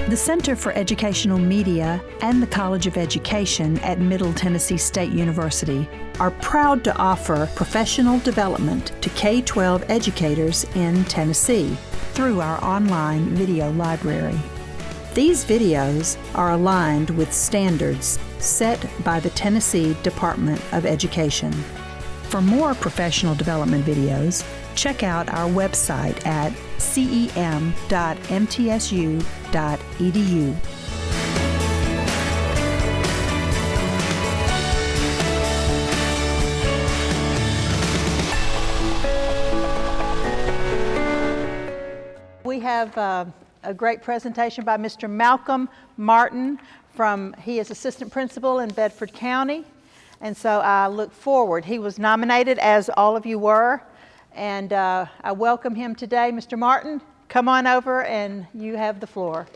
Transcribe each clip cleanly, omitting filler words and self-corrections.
The Center for Educational Media and the College of Education at Middle Tennessee State University are proud to offer professional development to K-12 educators in Tennessee through our online video library. These videos are aligned with standards set by the Tennessee Department of Education. For more professional development videos, check out our website at cem.mtsu.edu. We have a great presentation by Mr. Malcolm Martin he is assistant principal in Bedford County. And so I look forward. He was nominated, as all of you were, and I welcome him today. Mr. Martin, come on over and you have the floor.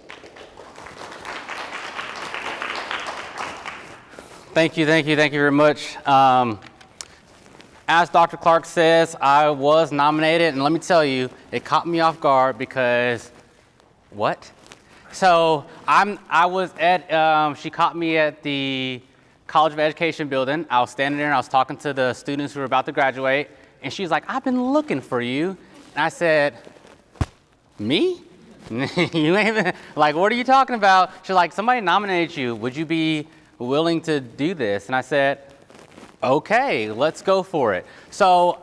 Thank you very much. As Dr. Clark says, I was nominated, and let me tell you, it caught me off guard because, what? So she caught me at the College of Education building. I was standing there and I was talking to the students who were about to graduate, and she's like, "I've been looking for you." And I said, "Me? You ain't even, like, what are you talking about?" She's like, "Somebody nominated you. Would you be willing to do this?" And I said, "Okay, let's go for it." So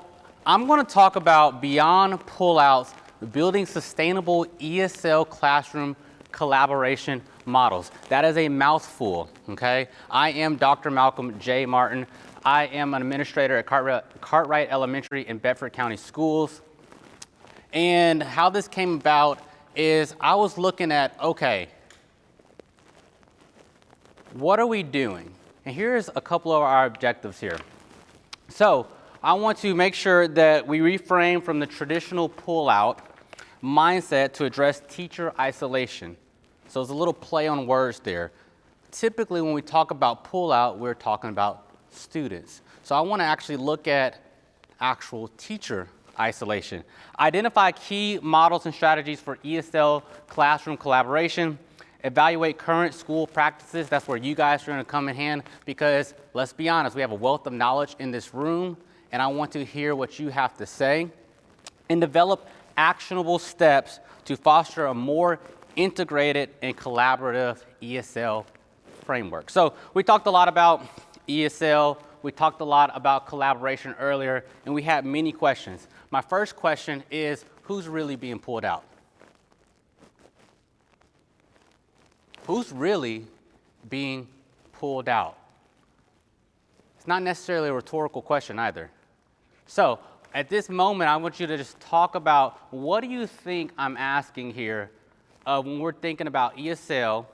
I'm going to talk about beyond pullouts, building sustainable ESL classroom collaboration models. That is a mouthful, okay? I am Dr. Malcolm J. Martin. I am an administrator at Cartwright Elementary in Bedford County Schools. And how this came about is I was looking at, okay, what are we doing? And here's a couple of our objectives here. So I want to make sure that we reframe from the traditional pullout mindset to address teacher isolation. So there's a little play on words there. Typically, when we talk about pullout, we're talking about students. So I want to actually look at actual teacher isolation. Identify key models and strategies for ESL classroom collaboration. Evaluate current school practices. That's where you guys are going to come in hand because, let's be honest, we have a wealth of knowledge in this room, and I want to hear what you have to say. And develop actionable steps to foster a more integrated and collaborative ESL framework. So we talked a lot about ESL, we talked a lot about collaboration earlier, and we had many questions. My first question is, who's really being pulled out? Who's really being pulled out? It's not necessarily a rhetorical question either. So at this moment, I want you to just talk about what do you think I'm asking here when we're thinking about ESL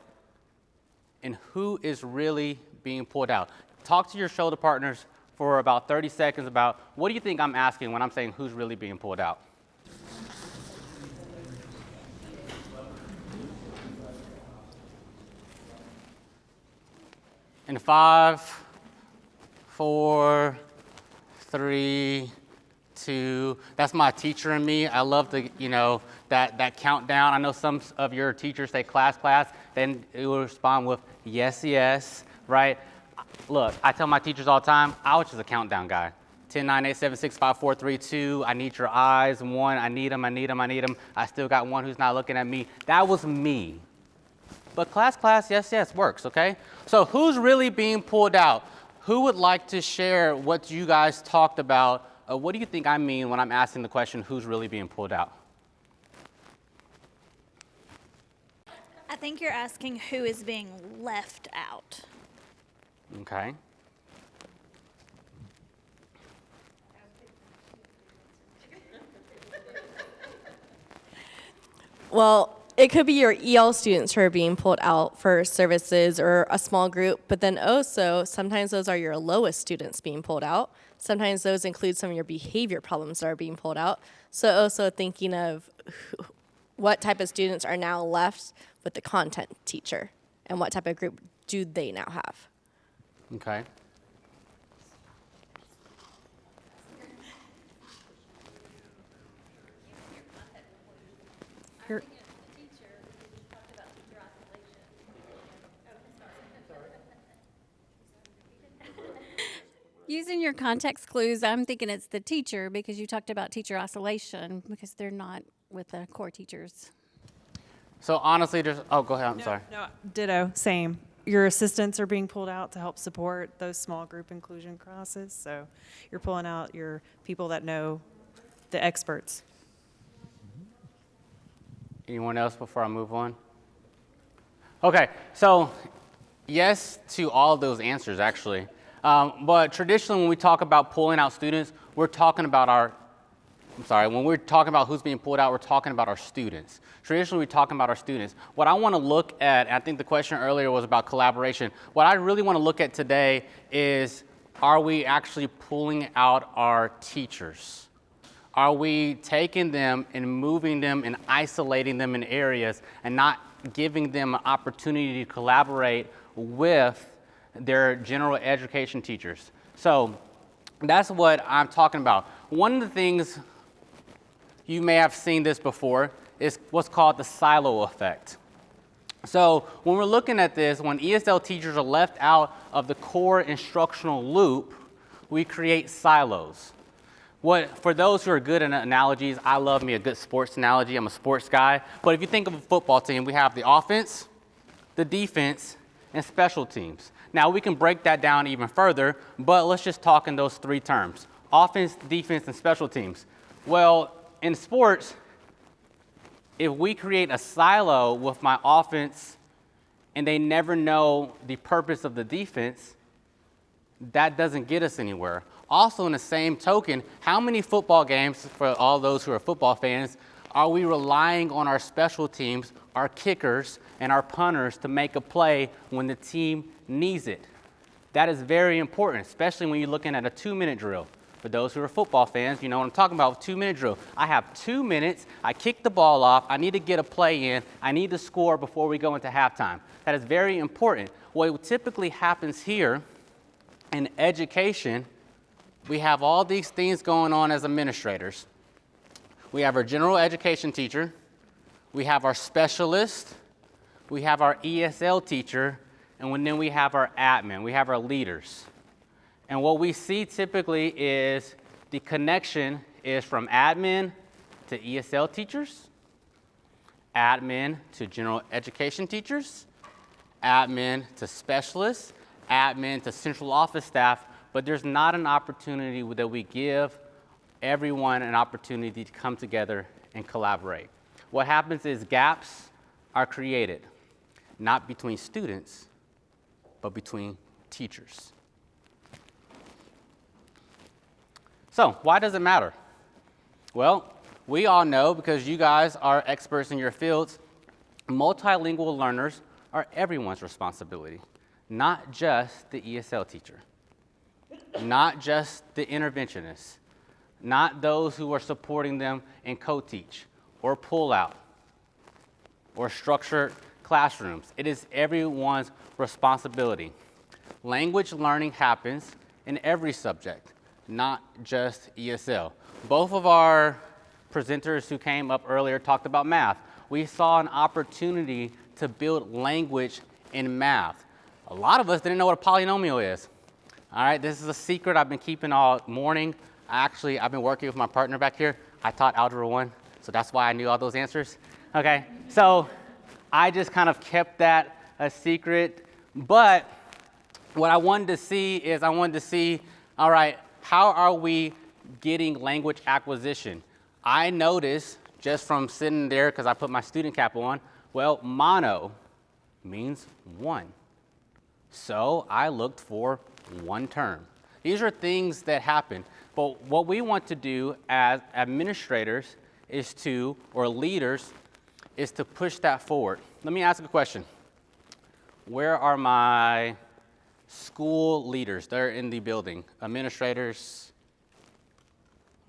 and who is really being pulled out. Talk to your shoulder partners for about 30 seconds about what do you think I'm asking when I'm saying who's really being pulled out. In 5, 4, 3, 2. That's my teacher and me. I love the, that countdown. I know some of your teachers say class, then it will respond with yes, yes, right? Look, I tell my teachers all the time, I was just a countdown guy. 10, 9, 8, 7, 6, 5, 4, 3, 2. I need your eyes. 1, I need them. I still got one who's not looking at me. That was me. But class, yes, yes works, okay? So who's really being pulled out? Who would like to share what you guys talked about? What do you think I mean when I'm asking the question, who's really being pulled out? I think you're asking who is being left out. Okay. Well, it could be your EL students who are being pulled out for services or a small group, but then also sometimes those are your lowest students being pulled out. Sometimes those include some of your behavior problems that are being pulled out. So also thinking of what type of students are now left with the content teacher and what type of group do they now have. Okay. Using your context clues, I'm thinking it's the teacher because you talked about teacher isolation because they're not with the core teachers. So honestly, oh, go ahead, I'm sorry. No, ditto, same. Your assistants are being pulled out to help support those small group inclusion classes. So you're pulling out your people that know the experts. Anyone else before I move on? Okay, so yes to all of those answers, actually. But traditionally, when we talk about pulling out students, we're talking about when we're talking about who's being pulled out, we're talking about our students. Traditionally, we're talking about our students. What I want to look at, I think the question earlier was about collaboration. What I really want to look at today is, are we actually pulling out our teachers? Are we taking them and moving them and isolating them in areas and not giving them an opportunity to collaborate with their general education teachers? So that's what I'm talking about. One of the things, you may have seen this before, is what's called the silo effect. So when we're looking at this, when ESL teachers are left out of the core instructional loop, we create silos. For those who are good at analogies, I love me a good sports analogy. I'm a sports guy. But if you think of a football team, we have the offense, the defense, and special teams. Now, we can break that down even further, but let's just talk in those three terms: offense, defense, and special teams. Well, in sports, if we create a silo with my offense and they never know the purpose of the defense, that doesn't get us anywhere. Also, in the same token, how many football games, for all those who are football fans, are we relying on our special teams, our kickers, and our punters to make a play when the team needs it? That is very important, especially when you're looking at a 2-minute drill. For those who are football fans, you know what I'm talking about with 2-minute drill. I have 2 minutes, I kick the ball off, I need to get a play in, I need to score before we go into halftime. That is very important. What typically happens here in education, we have all these things going on as administrators. We have our general education teacher, we have our specialist, we have our ESL teacher, and then we have our admin, we have our leaders. And what we see typically is the connection is from admin to ESL teachers, admin to general education teachers, admin to specialists, admin to central office staff, but there's not an opportunity that we give everyone an opportunity to come together and collaborate. What happens is gaps are created, not between students, but between teachers. So why does it matter? Well, we all know, because you guys are experts in your fields, multilingual learners are everyone's responsibility, not just the ESL teacher, not just the interventionist, not those who are supporting them in co-teach or pull-out or structured classrooms. It is everyone's responsibility. Language learning happens in every subject, not just ESL. Both of our presenters who came up earlier talked about math. We saw an opportunity to build language in math. A lot of us didn't know what a polynomial is. All right, this is a secret I've been keeping all morning. I've been working with my partner back here. I taught Algebra 1, so that's why I knew all those answers. Okay, so I just kind of kept that a secret. But what I wanted to see is all right, how are we getting language acquisition? I noticed just from sitting there, because I put my student cap on, well, mono means one. So I looked for one term. These are things that happen. But what we want to do as administrators or leaders, is to push that forward. Let me ask a question. Where are my school leaders? They're in the building. Administrators,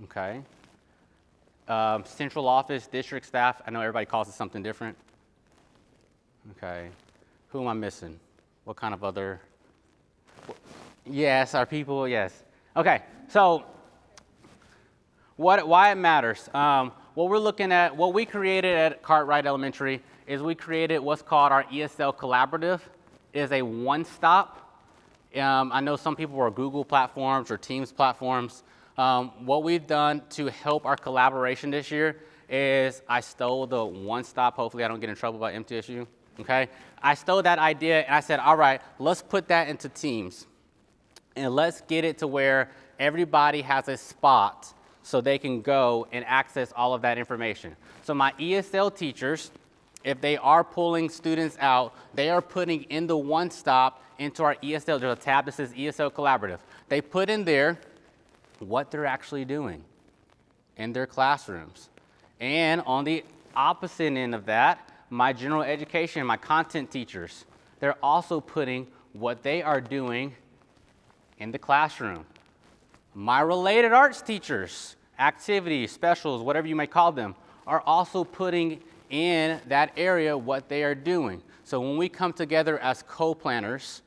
okay. Central office, district staff. I know everybody calls it something different. Okay. Who am I missing? What kind of other? Yes, our people, yes. Okay, so why it matters. What we're looking at, what we created at Cartwright Elementary is we created what's called our ESL Collaborative. It is a one-stop. I know some people are Google platforms or Teams platforms. What we've done to help our collaboration this year is I stole the one stop. Hopefully I don't get in trouble by MTSU, okay? I stole that idea and I said, all right, let's put that into Teams and let's get it to where everybody has a spot so they can go and access all of that information. So my ESL teachers, if they are pulling students out, they are putting in the one stop into our ESL. There's a tab that says ESL Collaborative. They put in there what they're actually doing in their classrooms. And on the opposite end of that, my general education, my content teachers, they're also putting what they are doing in the classroom. My related arts teachers, activities, specials, whatever you may call them, are also putting in that area what they are doing. So when we come together as co-planners,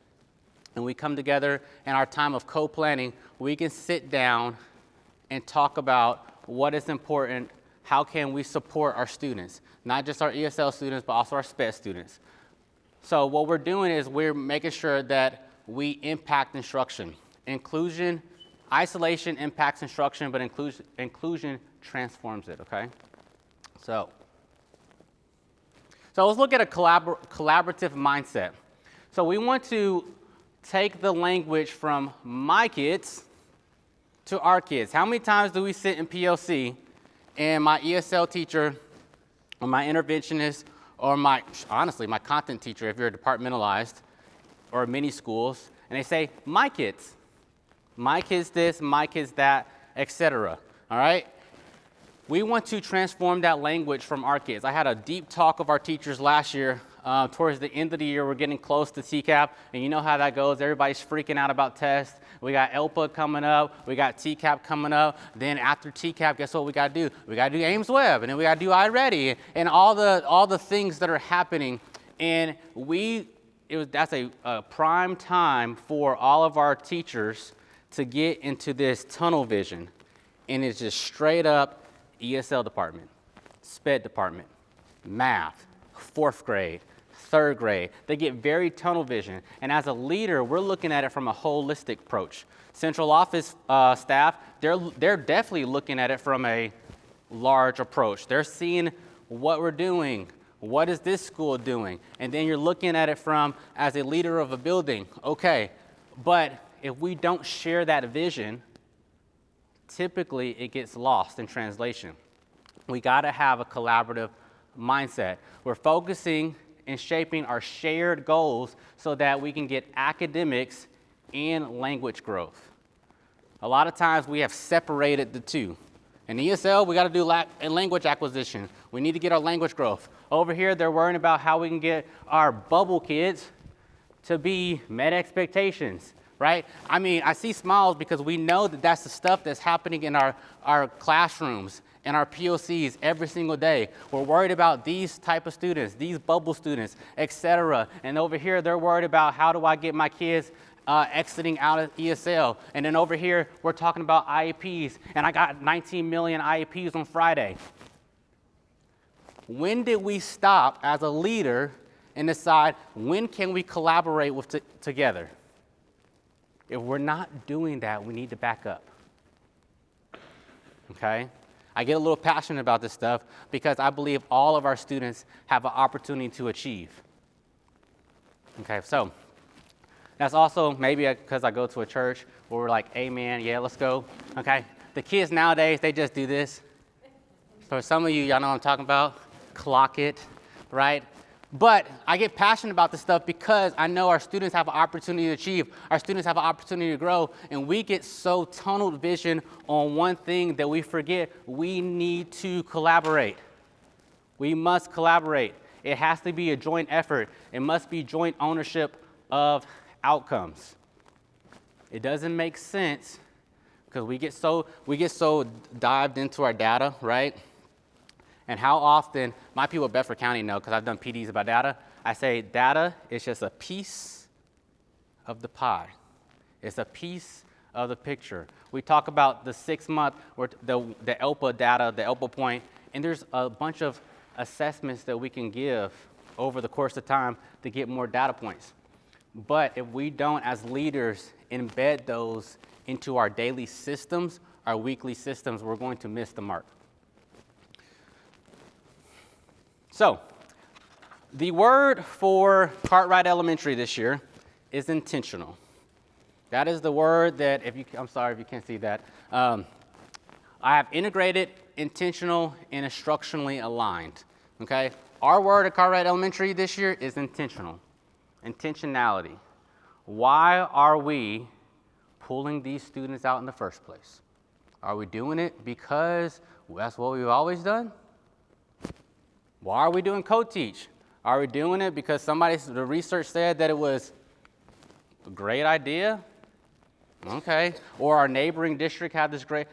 and we come together in our time of co-planning, we can sit down and talk about what is important, how can we support our students, not just our ESL students, but also our SPED students. So what we're doing is we're making sure that we impact instruction. Inclusion, isolation impacts instruction, but inclusion transforms it, okay? So let's look at a collaborative mindset. So we want to take the language from my kids to our kids. How many times do we sit in PLC and my ESL teacher or my interventionist or honestly, my content teacher, if you're departmentalized or mini schools, and they say, my kids this, my kids that, etc. All right? We want to transform that language from our kids. I had a deep talk of our teachers last year. Towards the end of the year, we're getting close to TCAP, and you know how that goes. Everybody's freaking out about tests. We got ELPA coming up. We got TCAP coming up. Then after TCAP, guess what we got to do? We got to do Ames Web, and then we got to do iReady, and all the things that are happening. And that's a prime time for all of our teachers to get into this tunnel vision, and it's just straight up ESL department, SPED department, math, 4th grade, 3rd grade. They get very tunnel vision. And as a leader, we're looking at it from a holistic approach. Central office staff, they're definitely looking at it from a large approach. They're seeing what we're doing. What is this school doing? And then you're looking at it from, as a leader of a building, okay, but if we don't share that vision, typically it gets lost in translation. We gotta have a collaborative mindset. We're focusing and shaping our shared goals so that we can get academics and language growth. A lot of times we have separated the two. In ESL, we got to do language acquisition. We need to get our language growth. Over here, they're worrying about how we can get our bubble kids to be met expectations, right? I mean, I see smiles because we know that that's the stuff that's happening in our classrooms and our POCs every single day. We're worried about these type of students, these bubble students, etc. And over here, they're worried about how do I get my kids exiting out of ESL. And then over here, we're talking about IEPs, and I got 19 million IEPs on Friday. When did we stop as a leader and decide when can we collaborate together? If we're not doing that, we need to back up, okay? I get a little passionate about this stuff because I believe all of our students have an opportunity to achieve. Okay, so that's also maybe because I go to a church where we're like, amen, yeah, let's go. Okay, the kids nowadays, they just do this. For some of you, y'all know what I'm talking about. Clock it, right? But I get passionate about this stuff because I know our students have an opportunity to achieve. Our students have an opportunity to grow, and we get so tunnel vision on one thing that we forget we need to collaborate. We must collaborate. It has to be a joint effort. It must be joint ownership of outcomes. It doesn't make sense because we get so dived into our data, right? And how often, my people at Bedford County know, because I've done PDs about data, I say data is just a piece of the pie. It's a piece of the picture. We talk about the 6-month, or the ELPA data, the ELPA point, and there's a bunch of assessments that we can give over the course of time to get more data points. But if we don't, as leaders, embed those into our daily systems, our weekly systems, we're going to miss the mark. So, the word for Cartwright Elementary this year is intentional. That is the word that, I'm sorry if you can't see that. I have integrated, intentional, and instructionally aligned, okay? Our word at Cartwright Elementary this year is intentional, intentionality. Why are we pulling these students out in the first place? Are we doing it because that's what we've always done? Why are we doing co-teach? Are we doing it because the research said that it was a great idea? Okay. Or our neighboring district had this great,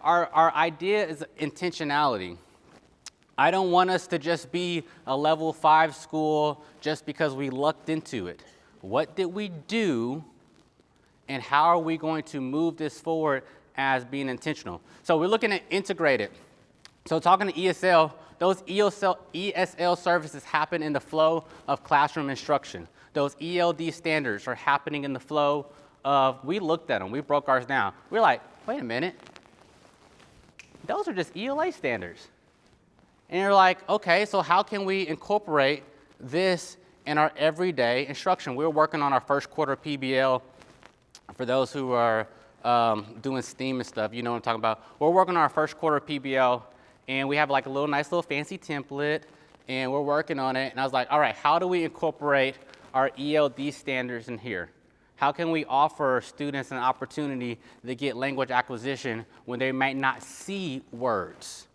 our idea is intentionality. I don't want us to just be a level 5 school just because we lucked into it. What did we do, and how are we going to move this forward as being intentional? So we're looking at integrated. So talking to ESL, those ESL services happen in the flow of classroom instruction. Those ELD standards are happening in the flow of, we looked at them, we broke ours down. We're like, wait a minute, those are just ELA standards. And you're like, okay, so how can we incorporate this in our everyday instruction? We're working on our first quarter PBL. For those who are doing STEAM and stuff, you know what I'm talking about. We're working on our first quarter PBL, and we have like a nice little fancy template, and we're working on it. And I was like, all right, how do we incorporate our ELD standards in here? How can we offer students an opportunity to get language acquisition when they might not see words?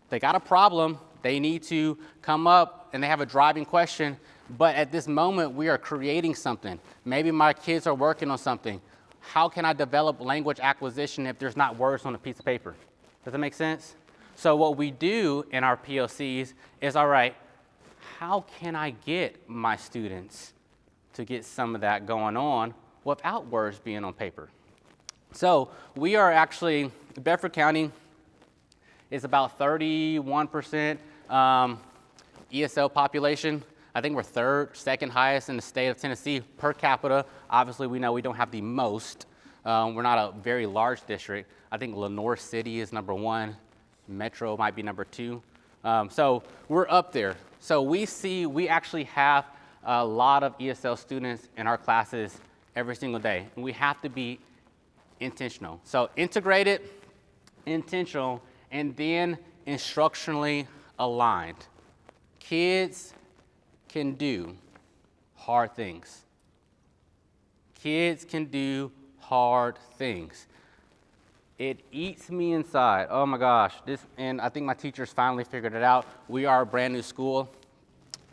They got a problem, they need to come up and they have a driving question, but at this moment we are creating something. Maybe my kids are working on something. How can I develop language acquisition if there's not words on a piece of paper? Does that make sense? So what we do in our PLCs is, all right, how can I get my students to get some of that going on without words being on paper? So we are actually, Bedford County is about 31% ESL population. I think we're second highest in the state of Tennessee per capita. Obviously, we know we don't have the most. We're not a very large district. I think Lenoir City is number 1. Metro might be number 2. So we're up there. So we actually have a lot of ESL students in our classes every single day. And we have to be intentional. So integrated, intentional, and then instructionally aligned. Kids can do hard things. Kids can do hard things. It eats me inside. Oh my gosh. And I think my teachers finally figured it out. We are a brand new school.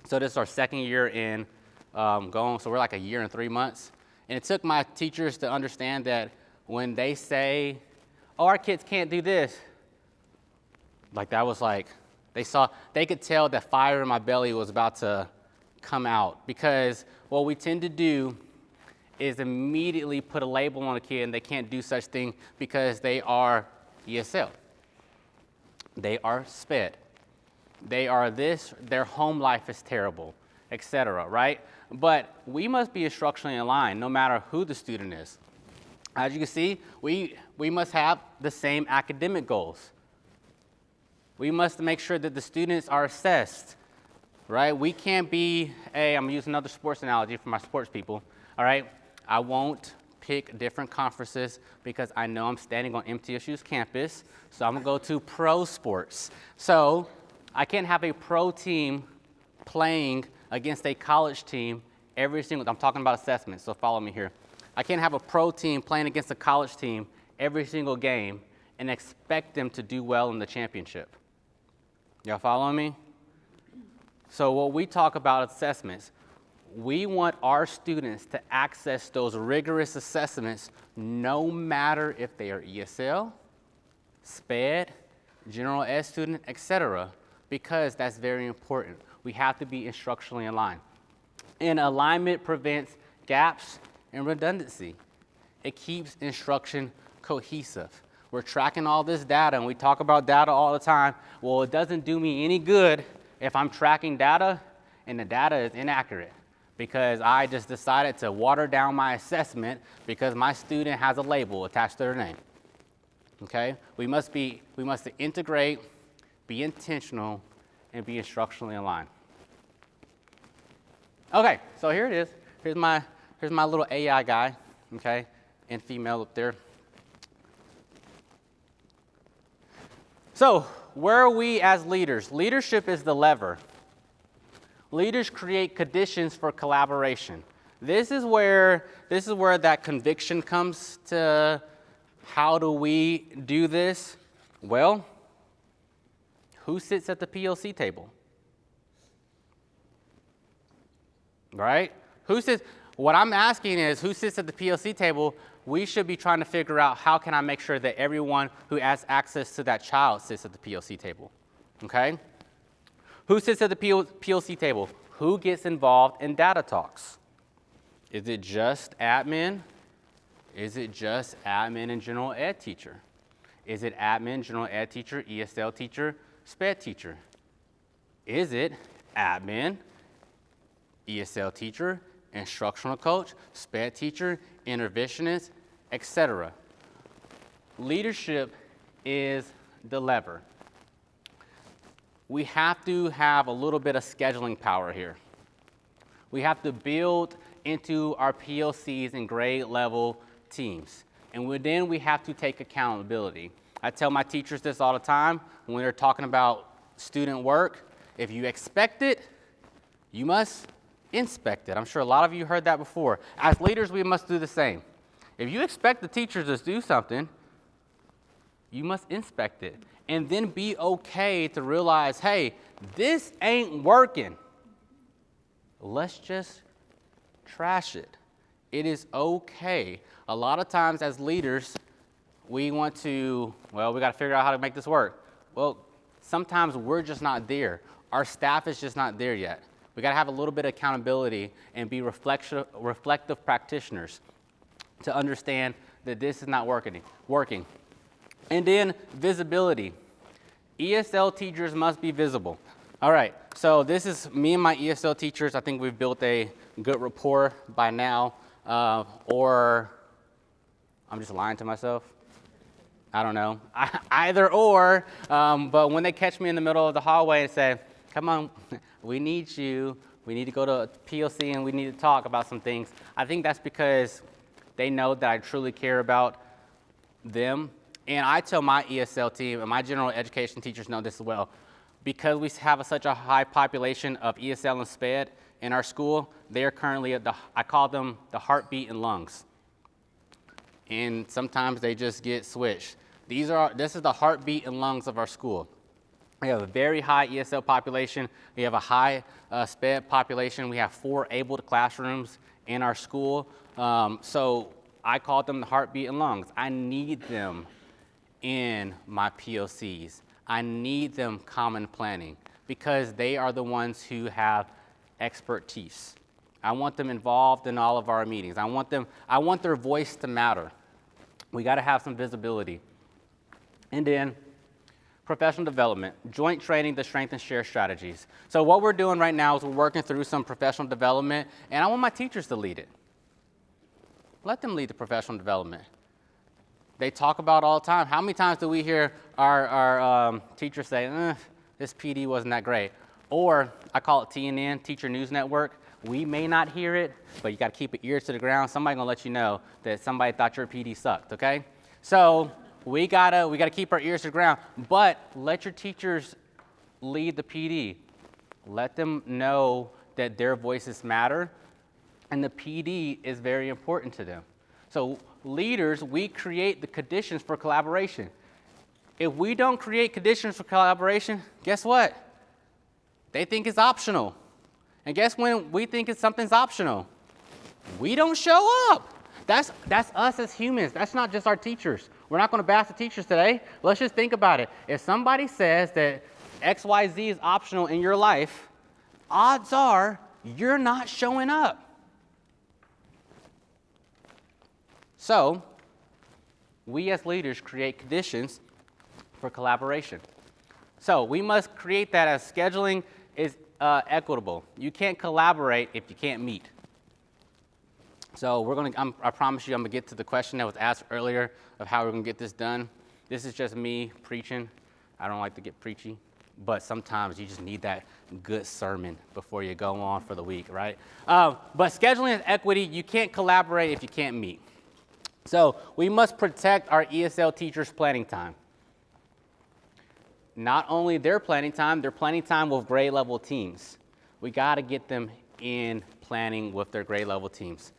So this is our second year in going. So we're like a year and 3 months. And it took my teachers to understand that when they say, oh, our kids can't do this, like that was like, they could tell that fire in my belly was about to come out, because what we tend to do is immediately put a label on a kid and they can't do such thing because they are ESL. They are SPED. They are this, their home life is terrible, etc., right? But we must be instructionally aligned no matter who the student is. As you can see, we must have the same academic goals. We must make sure that the students are assessed, right? We can't be, I'm gonna use another sports analogy for my sports people, all right? I won't pick different conferences because I know I'm standing on MTSU's campus, so I'm gonna go to pro sports. So I can't have a pro team playing against a college team I'm talking about assessment, so follow me here. I can't have a pro team playing against a college team every single game and expect them to do well in the championship. Y'all following me? So what we talk about assessments, we want our students to access those rigorous assessments no matter if they are ESL, SPED, general ed student, etc., because that's very important. We have to be instructionally aligned. And alignment prevents gaps and redundancy. It keeps instruction cohesive. We're tracking all this data, and we talk about data all the time. Well, it doesn't do me any good if I'm tracking data and the data is inaccurate, because I just decided to water down my assessment because my student has a label attached to their name. Okay? We must integrate, be intentional, and be instructionally aligned. Okay, so here it is. Here's my little AI guy, okay, and female up there. So, where are we as leaders? Leadership is the lever. Leaders create conditions for collaboration. This is where that conviction comes to. How do we do this? Well, who sits at the PLC table? Right? What I'm asking is, who sits at the PLC table? We should be trying to figure out, how can I make sure that everyone who has access to that child sits at the PLC table? Okay? Who sits at the PLC table? Who gets involved in data talks? Is it just admin? Is it just admin and general ed teacher? Is it admin, general ed teacher, ESL teacher, SPED teacher? Is it admin, ESL teacher, instructional coach, SPED teacher, interventionist, etc.? Leadership is the lever. We have to have a little bit of scheduling power here. We have to build into our PLCs and grade level teams. And then we have to take accountability. I tell my teachers this all the time when they're talking about student work. If you expect it, you must inspect it. I'm sure a lot of you heard that before. As leaders, we must do the same. If you expect the teachers to do something, you must inspect it. And then be okay to realize, hey, this ain't working. Let's just trash it. It is okay. A lot of times as leaders, we want to, we got to figure out how to make this work. Well, sometimes we're just not there. Our staff is just not there yet. We got to have a little bit of accountability and be reflective practitioners to understand that this is not working. And then visibility. ESL teachers must be visible. All right, so this is me and my ESL teachers. I think we've built a good rapport by now. Or I'm just lying to myself. I don't know. Either or. But when they catch me in the middle of the hallway and say, come on, we need you. We need to go to PLC and we need to talk about some things. I think that's because they know that I truly care about them. And I tell my ESL team, and my general education teachers know this as well, because we have such a high population of ESL and SPED in our school, they are currently I call them the heartbeat and lungs. And sometimes they just get switched. This is the heartbeat and lungs of our school. We have a very high ESL population. We have a high SPED population. We have 4 abled classrooms in our school. So I call them the heartbeat and lungs. I need them in my POCs. I need them common planning because they are the ones who have expertise. I want them involved in all of our meetings. I want their voice to matter. We got to have some visibility. And then professional development, joint training to strengthen shared strategies. So what we're doing right now is we're working through some professional development, and I want my teachers to lead it. Let them lead the professional development. They talk about it all the time. How many times do we hear our teachers say, this PD wasn't that great? Or I call it TNN, Teacher News Network. We may not hear it, but you got to keep your ears to the ground. Somebody's going to let you know that somebody thought your PD sucked, okay? So we gotta keep our ears to the ground, but let your teachers lead the PD. Let them know that their voices matter, and the PD is very important to them. So leaders, we create the conditions for collaboration. If we don't create conditions for collaboration, guess what? They think it's optional. And guess when we think something's optional? We don't show up. That's us as humans. That's not just our teachers. We're not going to bash the teachers today. Let's just think about it. If somebody says that XYZ is optional in your life, odds are you're not showing up. So, we as leaders create conditions for collaboration. So, we must create that as scheduling is equitable. You can't collaborate if you can't meet. So I promise you I'm gonna get to the question that was asked earlier of how we're gonna get this done. This is just me preaching. I don't like to get preachy, but sometimes you just need that good sermon before you go on for the week, right? But scheduling and equity, you can't collaborate if you can't meet. So we must protect our ESL teachers' planning time. Not only their planning time with grade level teams. We gotta get them in planning with their grade level teams.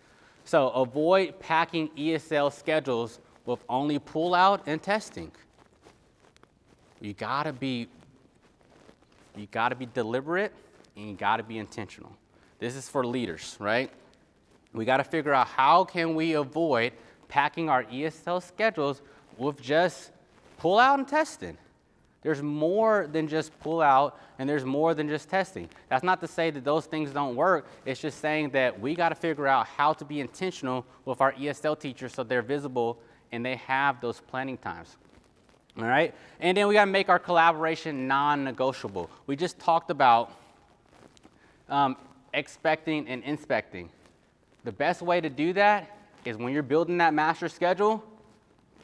So avoid packing ESL schedules with only pull out and testing. You gotta be deliberate and you gotta be intentional. This is for leaders, right? We gotta figure out how can we avoid packing our ESL schedules with just pull out and testing. There's more than just pull out and there's more than just testing. That's not to say that those things don't work. It's just saying that we got to figure out how to be intentional with our ESL teachers so they're visible and they have those planning times. All right? And then we got to make our collaboration non-negotiable. We just talked about expecting and inspecting. The best way to do that is when you're building that master schedule,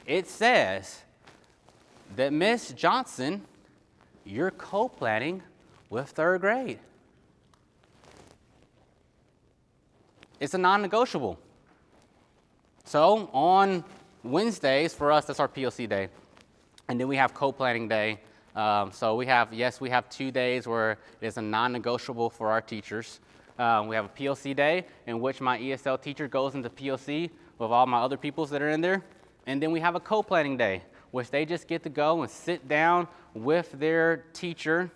it says that Miss Johnson, you're co-planning with third grade. It's a non-negotiable. So on Wednesdays, for us, that's our PLC day. And then we have co-planning day. So we have 2 days where it's a non-negotiable for our teachers. We have a PLC day in which my ESL teacher goes into PLC with all my other peoples that are in there. And then we have a co-planning day, which they just get to go and sit down with their teacher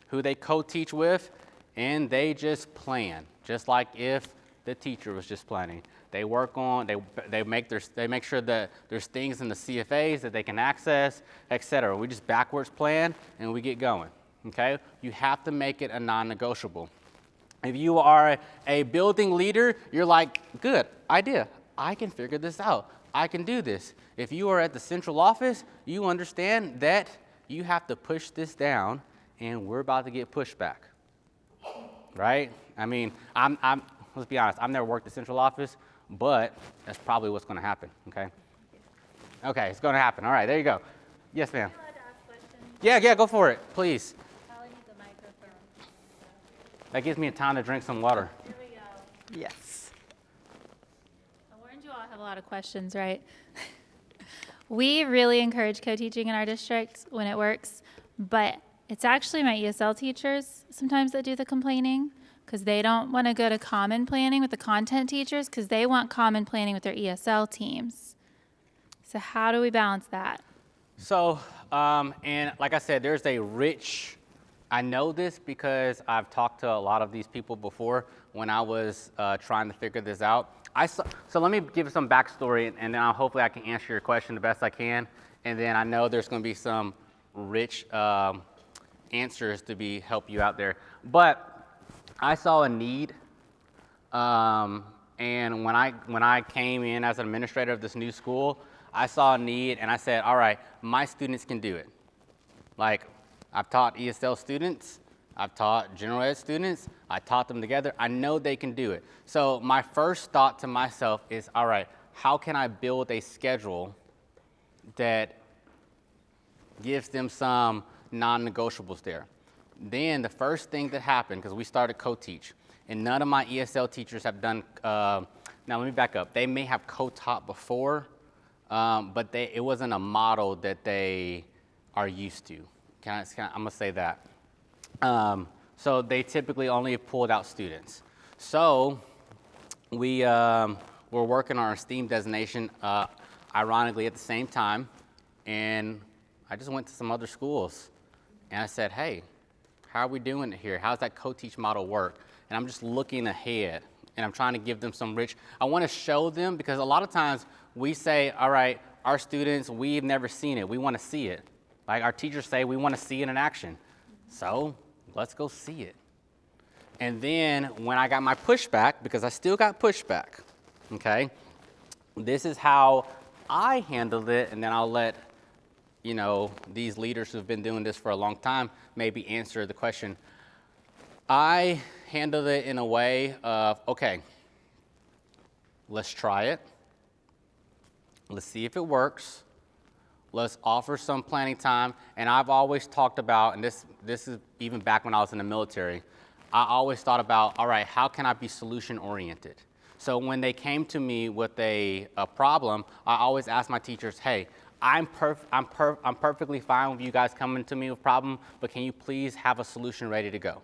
who they co-teach with, and they just plan, just like if the teacher was just planning. They work on, they make sure that there's things in the CFAs that they can access, etc. We just backwards plan and we get going, okay? You have to make it a non-negotiable. If you are a building leader, you're like, good idea, I can figure this out. I can do this. If you are at the central office, you understand that you have to push this down and we're about to get pushback, right? I mean, let's be honest, I've never worked at central office, but that's probably what's gonna happen, okay? Okay, it's gonna happen. All right, there you go. Yes, ma'am. Am I allowed to ask questions? Yeah, go for it, please. Probably need the microphone. That gives me time to drink some water. Here we go. Yes. I warned you all have a lot of questions, right? We really encourage co-teaching in our district when it works, but it's actually my ESL teachers sometimes that do the complaining because they don't want to go to common planning with the content teachers because they want common planning with their ESL teams. So how do we balance that? So, and like I said, there's a rich, I know this because I've talked to a lot of these people before when I was trying to figure this out. So let me give some backstory, and then hopefully I can answer your question the best I can. And then I know there's going to be some rich answers to help you out there. But I saw a need, and when I came in as an administrator of this new school, I saw a need, and I said, all right, my students can do it. Like, I've taught ESL students. I've taught general ed students. I taught them together. I know they can do it. So my first thought to myself is, all right, how can I build a schedule that gives them some non-negotiables there? Then the first thing that happened, because we started co-teach, and none of my ESL teachers have done, now let me back up. They may have co-taught before, but it wasn't a model that they are used to. I'm gonna say that. So they typically only pulled out students. So we were working on our STEAM designation, ironically at the same time, and I just went to some other schools, and I said, hey, how are we doing it here? How's that co-teach model work? And I'm just looking ahead, and I'm trying to give them some rich, I want to show them, because a lot of times we say, all right, our students, we've never seen it. We want to see it. Like our teachers say, we want to see it in action. So let's go see it. And then when I got my pushback, because I still got pushback, okay, this is how I handled it, and then I'll let, these leaders who've been doing this for a long time maybe answer the question. I handled it in a way of, okay, let's try it. Let's see if it works. Let's offer some planning time. And I've always talked about, and this is even back when I was in the military, I always thought about, all right, how can I be solution oriented? So when they came to me with a problem, I always asked my teachers, hey, I'm perfectly fine with you guys coming to me with a problem, but can you please have a solution ready to go?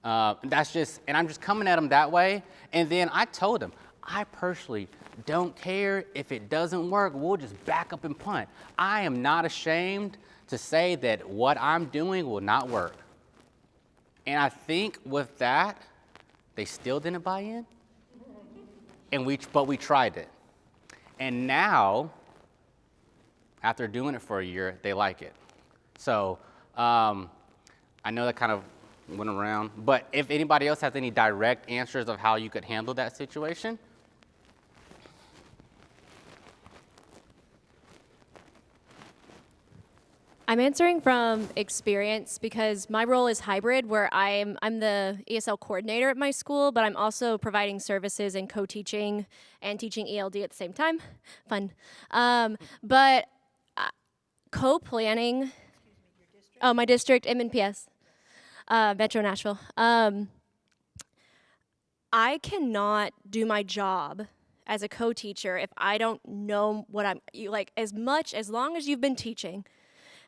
And I'm just coming at them that way. And then I told them, I personally don't care if it doesn't work, we'll just back up and punt. I am not ashamed to say that what I'm doing will not work. And I think with that, they still didn't buy in. But we tried it. And now, after doing it for a year, they like it. So I know that kind of went around, but if anybody else has any direct answers of how you could handle that situation. I'm answering from experience because my role is hybrid, where I'm the ESL coordinator at my school, but I'm also providing services and co-teaching and teaching ELD at the same time. Fun. But co-planning. Oh, my district, MNPS, Metro Nashville. I cannot do my job as a co-teacher if I don't know what I'm like. As long as you've been teaching.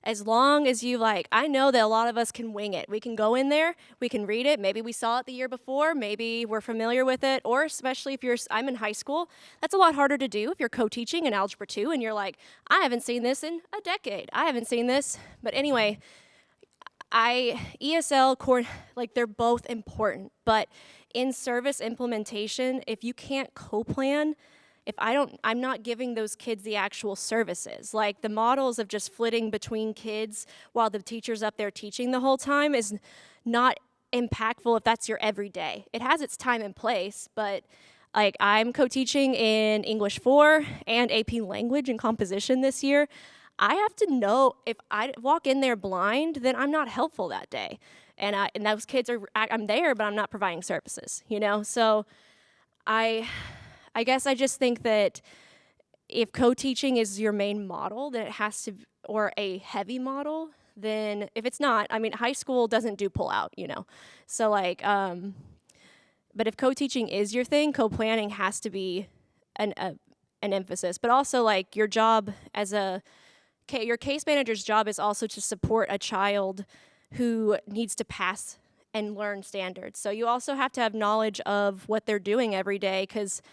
As long as I know that a lot of us can wing it. We can go in there, we can read it. Maybe we saw it the year before, maybe we're familiar with it, or especially if I'm in high school, that's a lot harder to do if you're co-teaching in Algebra 2 and you're like, I haven't seen this in a decade. I haven't seen this. But anyway, ESL, they're both important. But in service implementation, if you can't co-plan, I'm not giving those kids the actual services. Like the models of just flitting between kids while the teacher's up there teaching the whole time is not impactful if that's your everyday. It has its time and place, but like I'm co-teaching in English 4 and AP Language and Composition this year. I have to know if I walk in there blind, then I'm not helpful that day. And those kids I'm there, but I'm not providing services, So I guess I just think that if co-teaching is your main model, then it has to, or a heavy model, then if it's not, high school doesn't do pull out, So but if co-teaching is your thing, co-planning has to be an emphasis. But also your job your case manager's job is also to support a child who needs to pass and learn standards. So you also have to have knowledge of what they're doing every day, because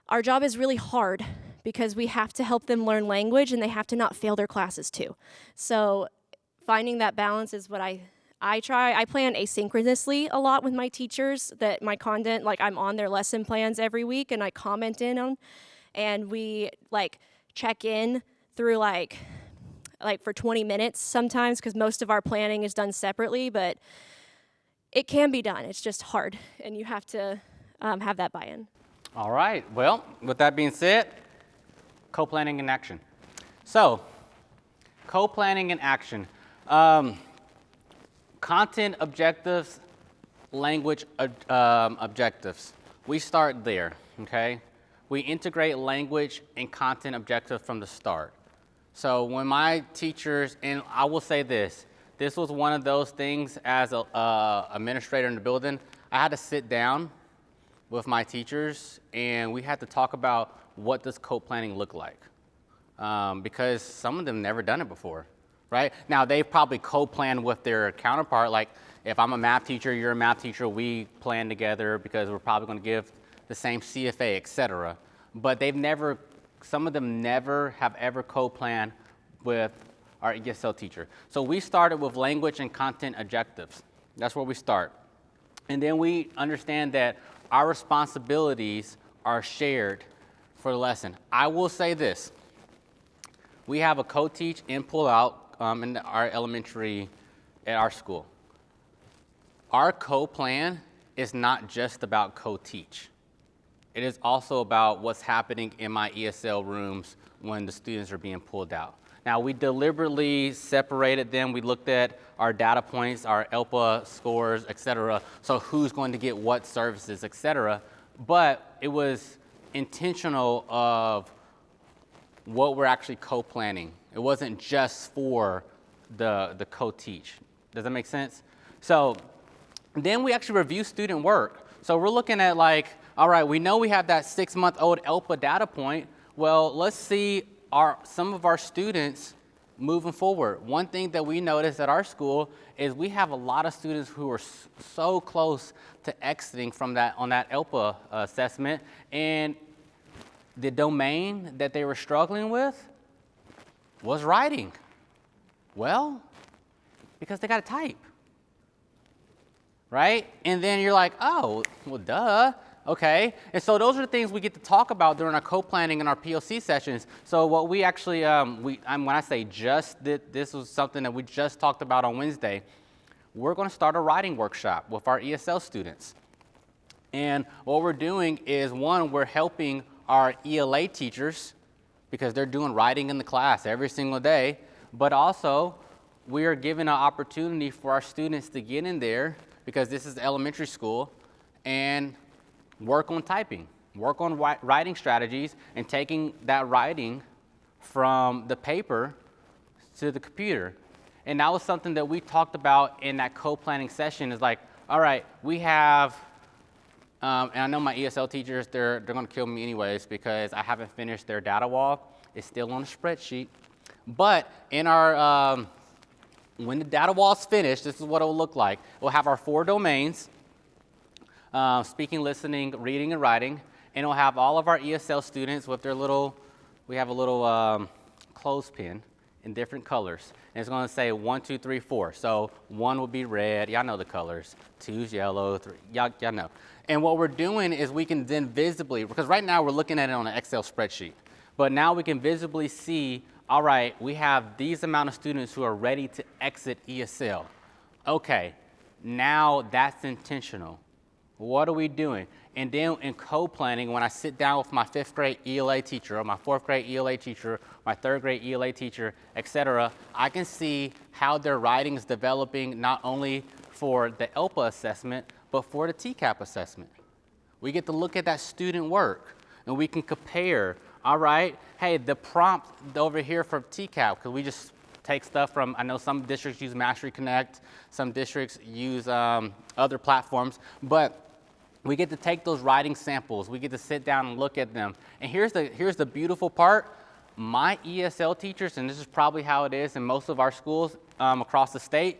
our job is really hard because we have to help them learn language and they have to not fail their classes too. So finding that balance is what I try. I plan asynchronously a lot with my teachers, that my content, I'm on their lesson plans every week and I comment in on, and we check in through for 20 minutes sometimes, because most of our planning is done separately, but it can be done. It's just hard and you have to have that buy-in. All right, well, with that being said, co-planning in action. So, co-planning in action. Content objectives, language objectives. We start there, okay? We integrate language and content objectives from the start. So when my teachers, and I will say this was one of those things as an administrator in the building, I had to sit down with my teachers, and we had to talk about what does co-planning look like, because some of them never done it before, right? Now, they've probably co-planned with their counterpart, like if I'm a math teacher, you're a math teacher, we plan together because we're probably gonna give the same CFA, et cetera. But some of them never have ever co-planned with our ESL teacher. So we started with language and content objectives. That's where we start. And then we understand that our responsibilities are shared for the lesson. I will say this. We have a co-teach and pull out in our elementary at our school. Our co-plan is not just about co-teach. It is also about what's happening in my ESL rooms when the students are being pulled out. Now, we deliberately separated them. We looked at our data points, our ELPA scores, et cetera, so who's going to get what services, et cetera. But it was intentional of what we're actually co-planning. It wasn't just for the co-teach. Does that make sense? So then we actually review student work. So we're looking at like, all right, we know we have that 6-month-old ELPA data point. Well, let's see some of our students moving forward. One thing that we noticed at our school is we have a lot of students who are so close to exiting from on that ELPA assessment, and the domain that they were struggling with was writing. Well, because they got to type, right? And then you're like, oh, well, duh. Okay, and so those are the things we get to talk about during our co-planning and our POC sessions. So what we actually, when I say just, this was something that we just talked about on Wednesday. We're going to start a writing workshop with our ESL students. And what we're doing is, one, we're helping our ELA teachers because they're doing writing in the class every single day, but also we are giving an opportunity for our students to get in there, because this is elementary school, and work on typing, work on writing strategies, and taking that writing from the paper to the computer. And that was something that we talked about in that co-planning session, is like, all right, we have, and I know my ESL teachers, they're gonna kill me anyways because I haven't finished their data wall. It's still on a spreadsheet. But in our, when the data wall's finished, this is what it will look like. We'll have our 4 domains, speaking, listening, reading, and writing, and it'll have all of our ESL students with their little, we have a little clothespin in different colors, and it's going to say 1, 2, 3, 4. So 1 will be red, y'all know the colors. 2's yellow, 3, y'all know. And what we're doing is we can then visibly, because right now we're looking at it on an Excel spreadsheet, but now we can visibly see, all right, we have these amount of students who are ready to exit ESL. Okay, now that's intentional. What are we doing? And then in co-planning, when I sit down with my 5th grade ELA teacher, or my 4th grade ELA teacher, my 3rd grade ELA teacher, et cetera, I can see how their writing is developing, not only for the ELPA assessment, but for the TCAP assessment. We get to look at that student work, and we can compare, all right, hey, the prompt over here for TCAP, because we just take stuff from, I know some districts use Mastery Connect, some districts use other platforms, but we get to take those writing samples. We get to sit down and look at them. And here's the beautiful part. My ESL teachers, and this is probably how it is in most of our schools across the state,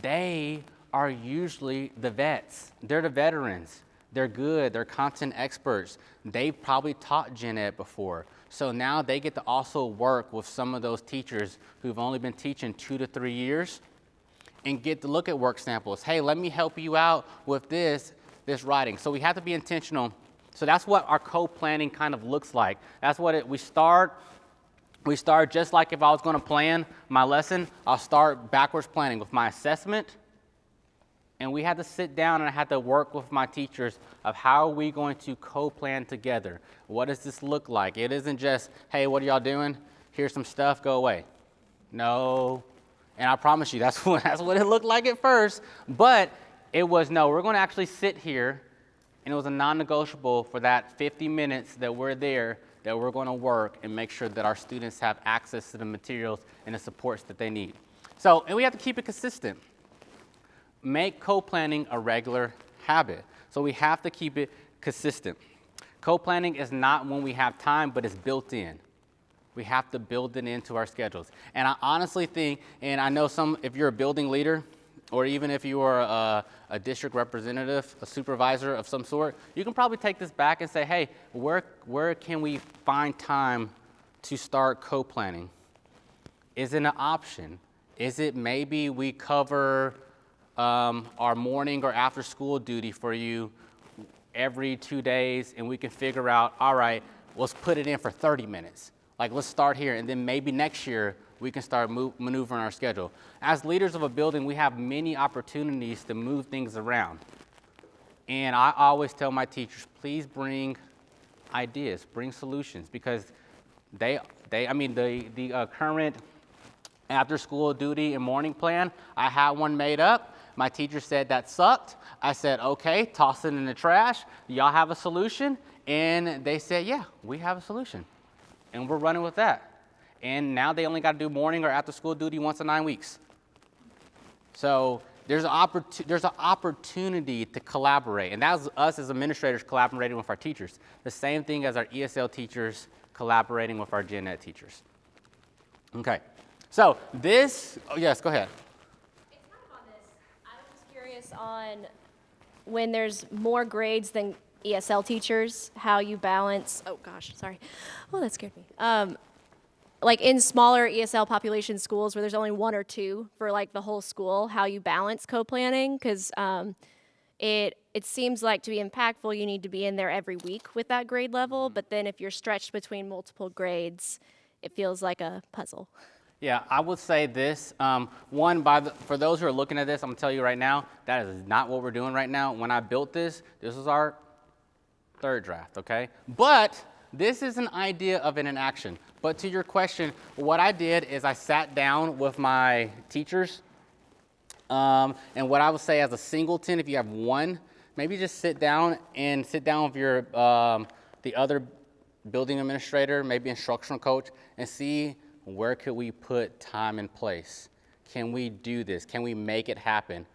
they are usually the vets. They're the veterans. They're good. They're content experts. They've probably taught gen ed before. So now they get to also work with some of those teachers who've only been teaching 2 to 3 years and get to look at work samples. Hey, let me help you out with this writing. So we have to be intentional. So that's what our co-planning kind of looks like. That's what we start just like if I was going to plan my lesson, I'll start backwards planning with my assessment. And we had to sit down and I had to work with my teachers of how are we going to co-plan together? What does this look like? It isn't just, hey, what are y'all doing? Here's some stuff, go away. No. And I promise you, that's what it looked like at first. But it was, no, we're going to actually sit here, and it was a non-negotiable for that 50 minutes that we're there, that we're going to work and make sure that our students have access to the materials and the supports that they need. So, and we have to keep it consistent. Make co-planning a regular habit. So we have to keep it consistent. Co-planning is not when we have time, but it's built in. We have to build it into our schedules. And I honestly think, and I know if you're a building leader, or even if you are a district representative, a supervisor of some sort, you can probably take this back and say, hey, where can we find time to start co-planning? Is it an option? Is it maybe we cover our morning or after school duty for you every 2 days, and we can figure out, all right, let's put it in for 30 minutes. Like, let's start here, and then maybe next year we can start maneuvering our schedule. As leaders of a building, we have many opportunities to move things around. And I always tell my teachers, please bring ideas, bring solutions, because The current after-school duty and morning plan, I had one made up. My teacher said that sucked. I said, okay, toss it in the trash. Y'all have a solution? And they said, yeah, we have a solution. And we're running with that. And now they only got to do morning or after-school duty once in 9 weeks. So there's an opportunity to collaborate. And that's us as administrators collaborating with our teachers. The same thing as our ESL teachers collaborating with our gen ed teachers. Okay. So this, oh yes, go ahead. It's kind of on this. I was just curious on when there's more grades than ESL teachers, how you balance, oh gosh, sorry. Oh, that scared me. Like in smaller ESL population schools where there's only 1 or 2 for like the whole school, how you balance co-planning, because it seems like to be impactful, you need to be in there every week with that grade level, but then if you're stretched between multiple grades, it feels like a puzzle. Yeah, I would say this. For those who are looking at this, I'm going to tell you right now, that is not what we're doing right now. When I built this was our 3rd draft, okay? But this is an idea of an action. But to your question, what I did is I sat down with my teachers, and what I would say as a singleton, if you have one, maybe just sit down with your the other building administrator, maybe instructional coach, and see where could we put time in place. Can we do this? Can we make it happen?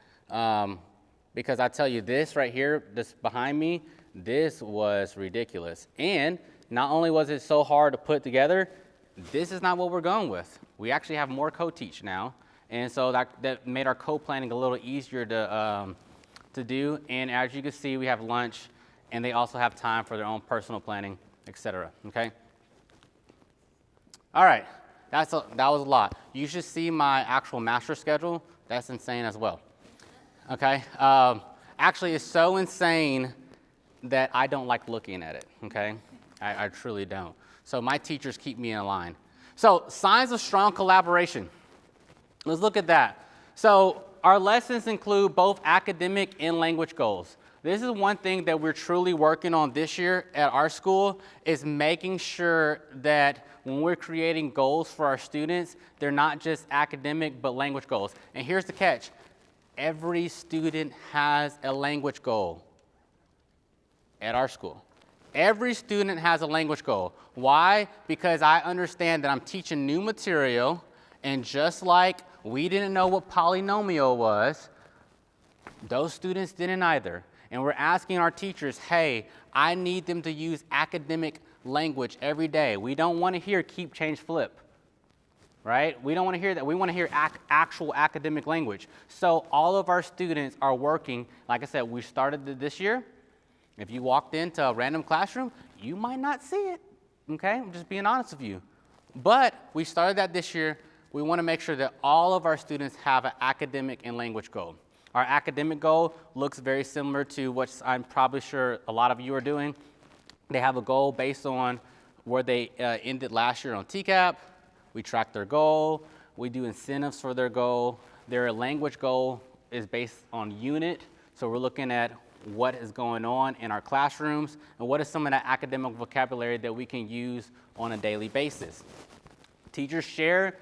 Because I tell you, this right here, this behind me, this was ridiculous. And not only was it so hard to put together, this is not what we're going with. We actually have more co-teach now. And so that made our co-planning a little easier to do. And as you can see, we have lunch, and they also have time for their own personal planning, etc. Okay? All right, that was a lot. You should see my actual master schedule. That's insane as well. Okay? Actually, it's so insane that I don't like looking at it, okay? I truly don't. So my teachers keep me in line. So signs of strong collaboration. Let's look at that. So our lessons include both academic and language goals. This is one thing that we're truly working on this year at our school, is making sure that when we're creating goals for our students, they're not just academic, but language goals. And here's the catch. Every student has a language goal at our school. Every student has a language goal. Why? Because I understand that I'm teaching new material, and just like we didn't know what polynomial was, those students didn't either. And we're asking our teachers, hey, I need them to use academic language every day. We don't want to hear keep, change, flip, right? We don't want to hear that. We want to hear actual academic language. So all of our students are working, like I said, we started this year. If you walked into a random classroom, you might not see it, okay? I'm just being honest with you. But we started that this year. We want to make sure that all of our students have an academic and language goal. Our academic goal looks very similar to what I'm probably sure a lot of you are doing. They have a goal based on where they ended last year on TCAP. We track their goal. We do incentives for their goal. Their language goal is based on unit. So we're looking at what is going on in our classrooms and what is some of that academic vocabulary that we can use on a daily basis. Teachers share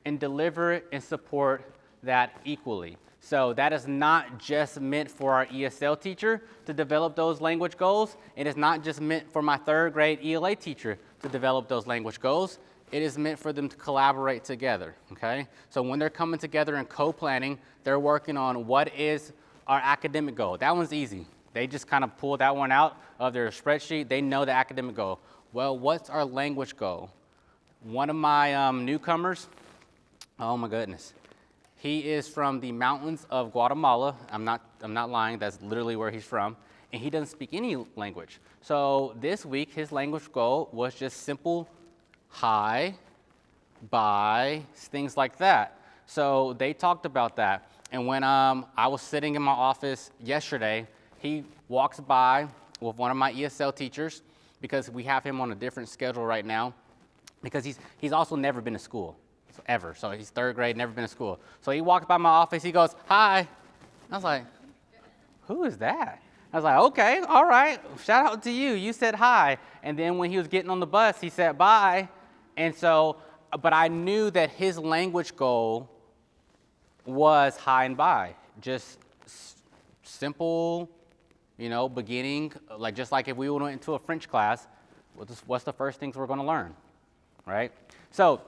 and deliver and support that equally. So that is not just meant for our ESL teacher to develop those language goals. It is not just meant for my 3rd grade ELA teacher to develop those language goals. It is meant for them to collaborate together, okay? So when they're coming together in co-planning, they're working on what is our academic goal. That one's easy. They just kind of pull that one out of their spreadsheet. They know the academic goal. Well, what's our language goal? One of my newcomers, oh my goodness. He is from the mountains of Guatemala. I'm not lying, that's literally where he's from. And he doesn't speak any language. So this week, his language goal was just simple hi, bye, things like that. So they talked about that. And when I was sitting in my office yesterday, he walks by with one of my ESL teachers, because we have him on a different schedule right now, because he's also never been to school. Ever. So he's 3rd grade, never been to school. So he walks by my office, he goes, hi. I was like, who is that? I was like, okay, all right, shout out to you. You said hi. And then when he was getting on the bus, he said bye. And so, but I knew that his language goal was high and by, just simple, you know, beginning, like just like if we went into a French class, what's the first things we're going to learn, right? So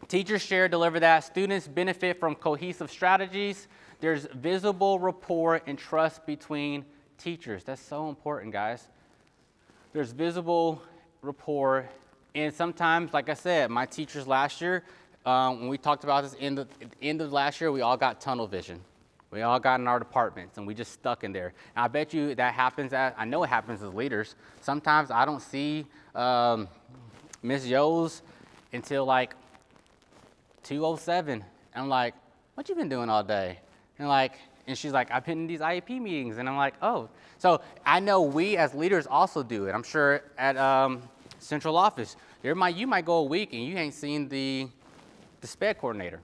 teachers share, deliver that. Students benefit from cohesive strategies. There's visible rapport and trust between teachers. That's so important, guys. There's visible rapport. And sometimes, like I said, my teachers last year, when we talked about this at the end of last year, we all got tunnel vision. We all got in our departments and we just stuck in there. And I bet you that happens I know it happens as leaders. Sometimes I don't see Ms. Yo's until like 2:07. And I'm like, what you been doing all day? And she's like, I've been in these IEP meetings. And I'm like, oh. So I know we as leaders also do it. I'm sure at central office, you might go a week and you ain't seen the SPED coordinator,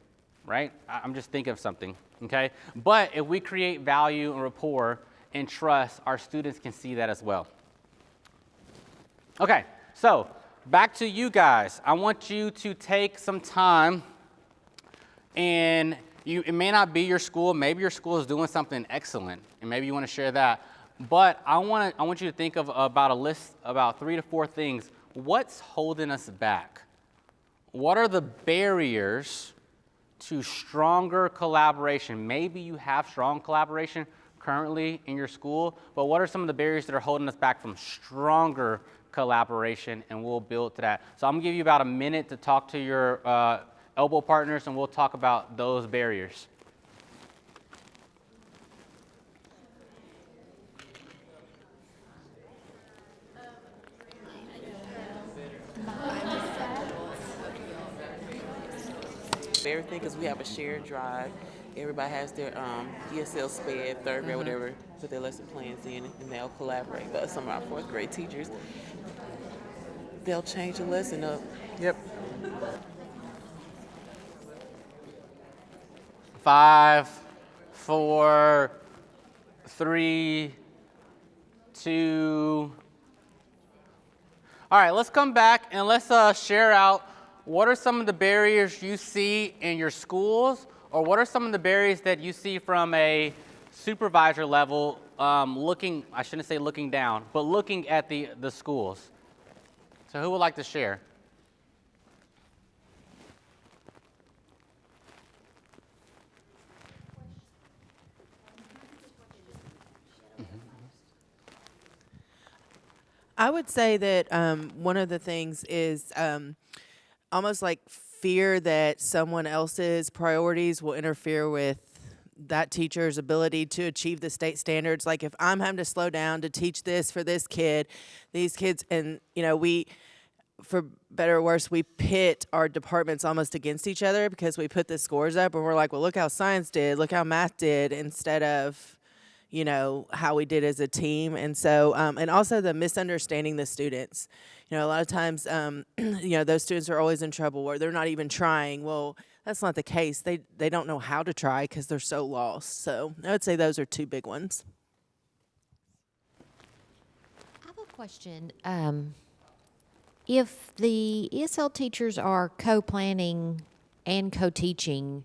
right? I'm just thinking of something, okay? But if we create value and rapport and trust, our students can see that as well. Okay, so back to you guys. I want you to take some time, and it may not be your school. Maybe your school is doing something excellent, and maybe you want to share that. But I want you to think of about a list, about 3 to 4 things. What's holding us back? What are the barriers to stronger collaboration? Maybe you have strong collaboration currently in your school, but what are some of the barriers that are holding us back from stronger collaboration? And we'll build to that. So I'm gonna give you about a minute to talk to your elbow partners, and we'll talk about those barriers. Everything, because we have a shared drive. Everybody has their ESL SPED, third grade, whatever, put their lesson plans in, and they'll collaborate. But some of our fourth grade teachers, they'll change the lesson up. Yep. 5, 4, 3, 2. All right, let's come back and let's share out what are some of the barriers you see in your schools, or what are some of the barriers that you see from a supervisor level, looking, I shouldn't say looking down, but looking at the schools. So who would like to share? I would say that one of the things is almost like fear that someone else's priorities will interfere with that teacher's ability to achieve the state standards. Like if I'm having to slow down to teach this for this kid, these kids, and you know, we, for better or worse, we pit our departments almost against each other because we put the scores up and we're like, well, look how science did, look how math did, instead of, you know, how we did as a team. And so, and also the misunderstanding the students. You know, a lot of times, you know, those students are always in trouble or they're not even trying. Well, that's not the case. They don't know how to try because they're so lost. So I would say those are 2 big ones. I have a question. If the ESL teachers are co-planning and co-teaching,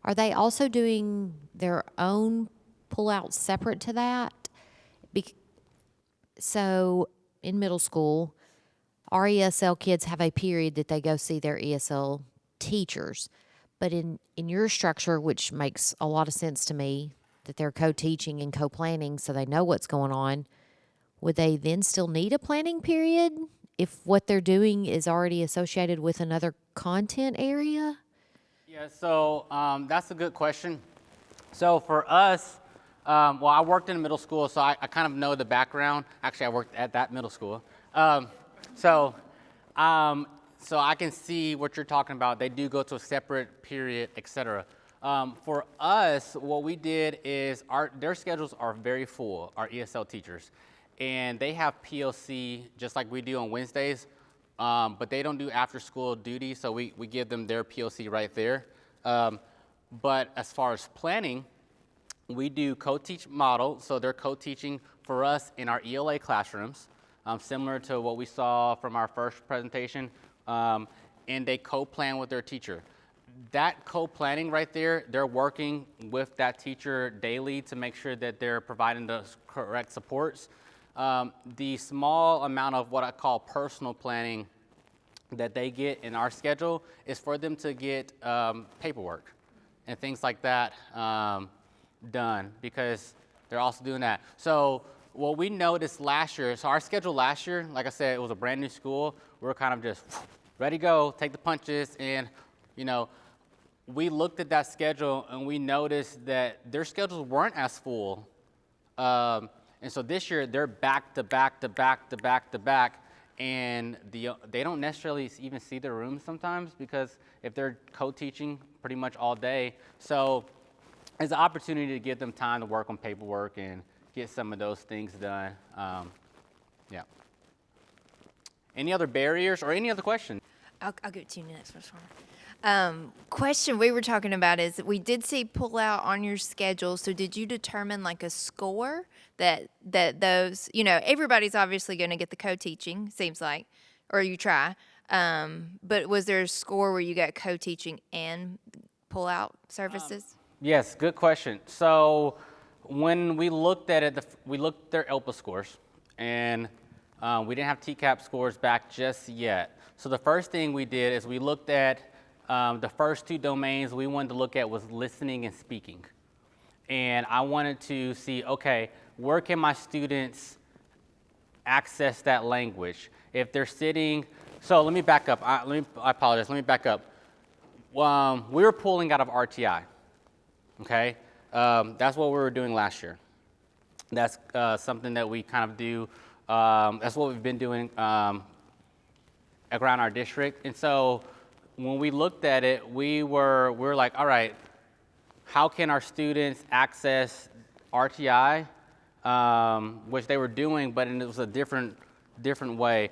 are they also doing their own pull-out separate to that? So in middle school, our ESL kids have a period that they go see their ESL teachers. But in your structure, which makes a lot of sense to me, that they're co-teaching and co-planning so they know what's going on, would they then still need a planning period if what they're doing is already associated with another content area? Yeah, so that's a good question. So for us, well, I worked in a middle school, so I kind of know the background. Actually, I worked at that middle school. So I can see what you're talking about. They do go to a separate period, et cetera. For us, what we did is their schedules are very full, our ESL teachers. And they have PLC just like we do on Wednesdays, but they don't do after-school duty, so we give them their PLC right there. But as far as planning, we do co-teach model, so they're co-teaching for us in our ELA classrooms, similar to what we saw from our first presentation. and they co-plan with their teacher. That co-planning right there, they're working with that teacher daily to make sure that they're providing the correct supports. The small amount of what I call personal planning that they get in our schedule is for them to get paperwork and things like that done, because they're also doing that. So what we noticed last year, so our schedule last year, like I said, it was a brand new school. We were kind of just ready to go, take the punches, and we looked at that schedule and we noticed that their schedules weren't as full. And so this year they're back to back to back to back to back, and they don't necessarily even see their rooms sometimes, because if they're co-teaching pretty much all day. So it's an opportunity to give them time to work on paperwork and get some of those things done. Yeah. Any other barriers or any other questions? I'll give it to you next, Ms. Farmer. Question we were talking about is that we did see pull out on your schedule. So did you determine like a score that those, everybody's obviously going to get the co-teaching, seems like, or you try. But was there a score where you got co-teaching and pull out services? Yes, good question. So when we looked at it, we looked at their ELPA scores, and we didn't have TCAP scores back just yet. So the first thing we did is we looked at the first two domains we wanted to look at was listening and speaking. And I wanted to see, okay, where can my students access that language? If they're sitting, so let me back up. I apologize, let me back up. We were pulling out of RTI, okay? That's what we were doing last year. That's something that we kind of do. That's what we've been doing around our district. And so when we looked at it, we were like, all right, how can our students access RTI, which they were doing, but it was a different way.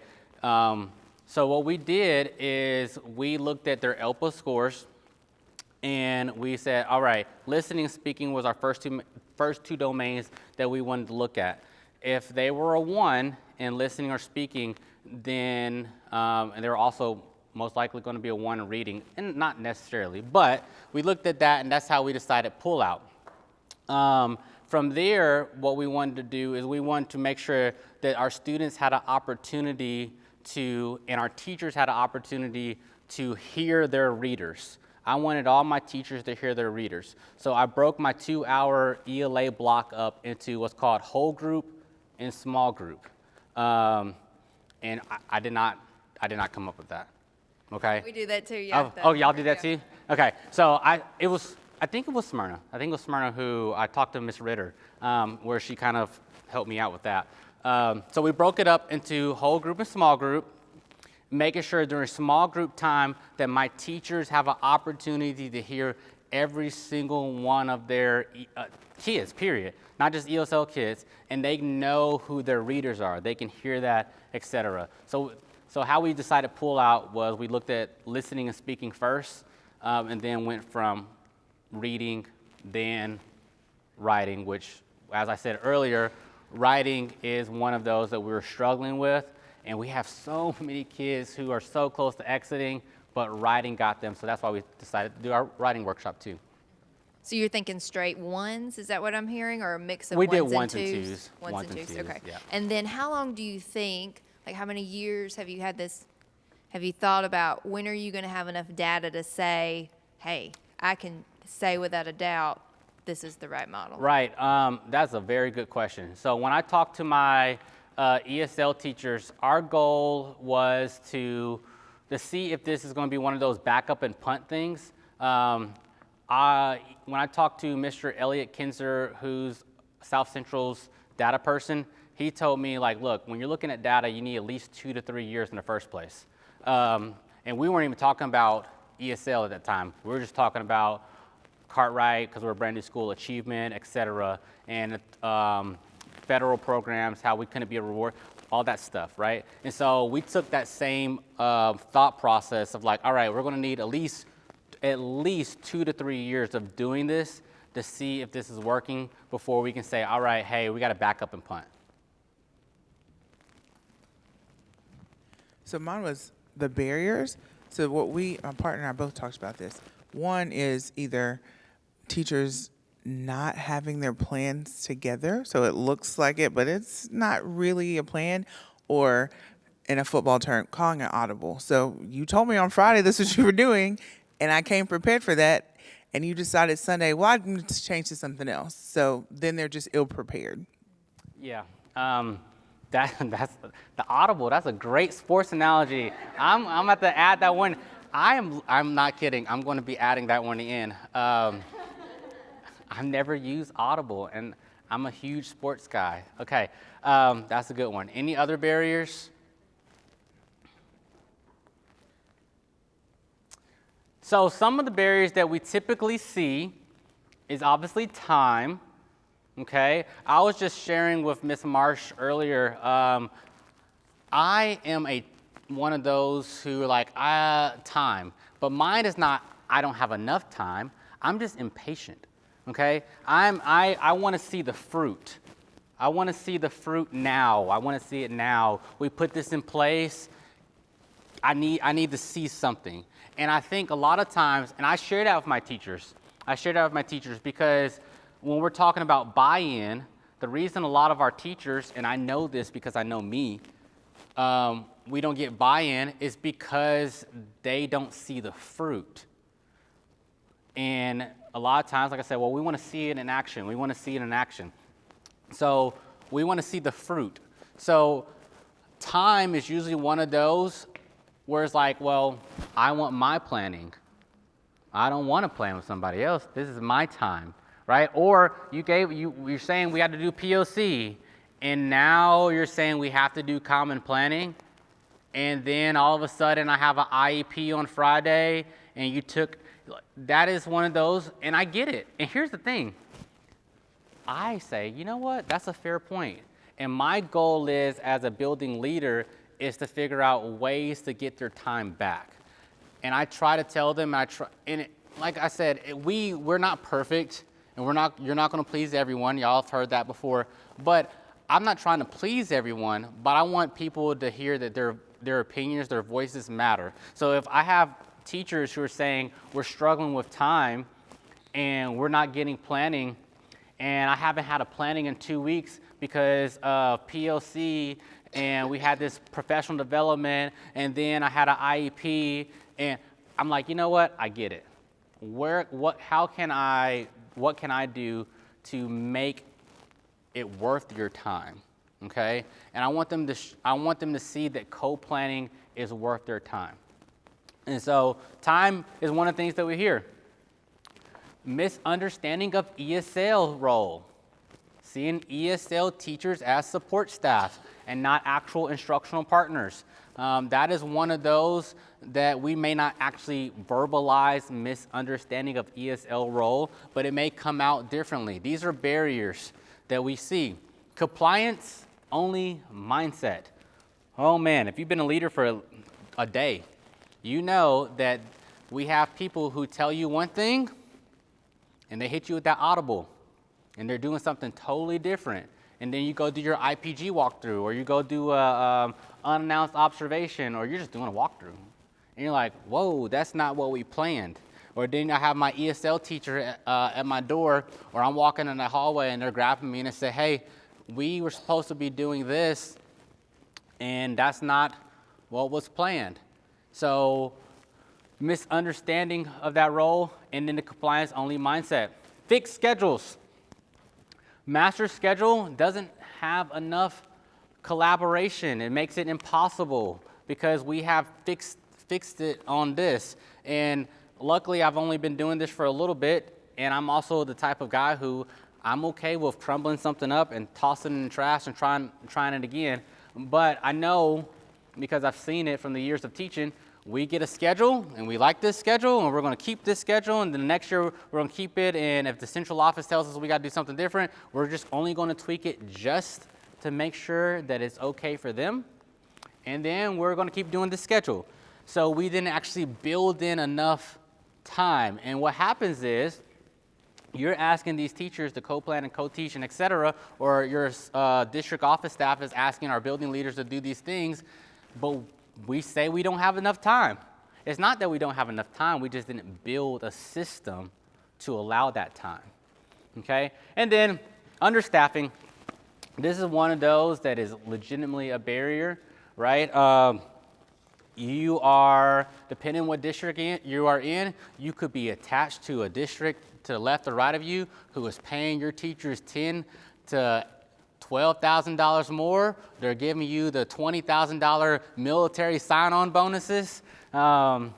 So what we did is we looked at their ELPA scores, and we said, all right, listening and speaking was our first two domains that we wanted to look at. If they were a 1 in listening or speaking, then, and they were also most likely going to be a 1 in reading, and not necessarily, but we looked at that, and that's how we decided pull out. From there, what we wanted to do is we wanted to make sure that our students had an opportunity to, and our teachers had an opportunity to hear their readers. I wanted all my teachers to hear their readers. So I broke my 2-hour ELA block up into what's called whole group and small group. And I did not come up with that. Okay. We do that too, yeah. Oh, y'all do that too? Okay. So I think it was Smyrna. I think it was Smyrna who I talked to Miss Ritter, where she kind of helped me out with that. So we broke it up into whole group and small group, making sure during small group time that my teachers have an opportunity to hear every single one of their kids, period. Not just ESL kids, and they know who their readers are. They can hear that, etc. So how we decided to pull out was we looked at listening and speaking first, and then went from reading, then writing, which, as I said earlier, writing is one of those that we were struggling with, and we have so many kids who are so close to exiting, but writing got them, so that's why we decided to do our writing workshop too. So you're thinking straight 1s, is that what I'm hearing, or a mix of we 1s did and 1s 2s? and 2s. 1s and 2s, okay. Yeah. And then how long do you think, like how many years have you had this, have you thought about when are you going to have enough data to say, hey, I can say without a doubt this is the right model? Right, that's a very good question. So when I talked to my ESL teachers, our goal was to see if this is going to be one of those backup and punt things. When I talked to Mr. Elliot Kinzer, who's South Central's data person, he told me, like, look, when you're looking at data, you need at least 2 to 3 years in the first place. And we weren't even talking about ESL at that time. We were just talking about Cartwright, because we're a brand new school, achievement, et cetera, and federal programs, how we couldn't be a reward, all that stuff, right? And so we took that same thought process of like, all right, we're going to need at least 2 to 3 years of doing this to see if this is working before we can say, all right, hey, we got to back up and punt. So mine was the barriers. So what my partner and I both talked about this. One is either teachers not having their plans together, so it looks like it, but it's not really a plan, or in a football term, calling an audible. So you told me on Friday this is what you were doing, and I came prepared for that, and you decided Sunday, well, I need to change to something else. So then they're just ill-prepared. Yeah. That's the audible. That's a great sports analogy. I'm about to add that one. I'm not kidding. I'm going to be adding that one in. I've never used audible, and I'm a huge sports guy. Okay, that's a good one. Any other barriers? So some of the barriers that we typically see is obviously time. Okay, I was just sharing with Miss Marsh earlier. I am one of those who time, but mine is not I don't have enough time. I'm just impatient. Okay, I want to see the fruit. I want to see the fruit now. I want to see it now. We put this in place. I need to see something. And I think a lot of times, and I share that with my teachers. Because when we're talking about buy-in, the reason a lot of our teachers, and I know this because I know me, we don't get buy-in is because they don't see the fruit. And a lot of times, like I said, well, we want to see it in action. So we want to see the fruit. So time is usually one of those where it's like, well, I want my planning. I don't want to plan with somebody else. This is my time, right? Or you're saying we had to do POC, and now you're saying we have to do common planning, and then all of a sudden I have an IEP on Friday, and that is one of those, and I get it. And here's the thing. I say, you know what? That's a fair point. And my goal is, as a building leader, is to figure out ways to get their time back. And I try to tell them, like I said, we're not perfect, and you're not going to please everyone. Y'all have heard that before. But I'm not trying to please everyone, but I want people to hear that their opinions, their voices matter. So if I have teachers who are saying we're struggling with time and we're not getting planning, and I haven't had a planning in 2 weeks because of PLC, and we had this professional development, and then I had an IEP, and I'm like, you know what? I get it. What can I do to make it worth your time? Okay? And I want them to see that co-planning is worth their time. And so time is one of the things that we hear. Misunderstanding of ESL role. Seeing ESL teachers as support staff and not actual instructional partners. That is one of those that we may not actually verbalize misunderstanding of ESL role, but it may come out differently. These are barriers that we see. Compliance only mindset. Oh man, if you've been a leader for a day, you know that we have people who tell you one thing and they hit you with that audible and they're doing something totally different. And then you go do your IPG walkthrough, or you go do a unannounced observation, or you're just doing a walkthrough. And you're like, whoa, that's not what we planned. Or then I have my ESL teacher at my door, or I'm walking in the hallway and they're grabbing me and they say, hey, we were supposed to be doing this, and that's not what was planned. So misunderstanding of that role, and then the compliance only mindset. Fixed schedules. Master schedule doesn't have enough collaboration. It makes it impossible because we have fixed it on this. And luckily, I've only been doing this for a little bit, and I'm also the type of guy who I'm okay with crumbling something up and tossing it in the trash and trying it again. But I know, because I've seen it from the years of teaching, we get a schedule, and we like this schedule, and we're going to keep this schedule, and then the next year we're going to keep it, and if the central office tells us we got to do something different, we're just only going to tweak it just to make sure that it's okay for them, and then we're going to keep doing this schedule. So we didn't actually build in enough time, and what happens is you're asking these teachers to co-plan and co-teach and et cetera, or your district office staff is asking our building leaders to do these things, but we say we don't have enough time. It's not that we don't have enough time, we just didn't build a system to allow that time, okay? And then understaffing, this is one of those that is legitimately a barrier, right? You are, depending on what district you are in, you could be attached to a district to the left or right of you who is paying your teachers $10,000 to $12,000 more. They're giving you the $20,000 military sign-on bonuses to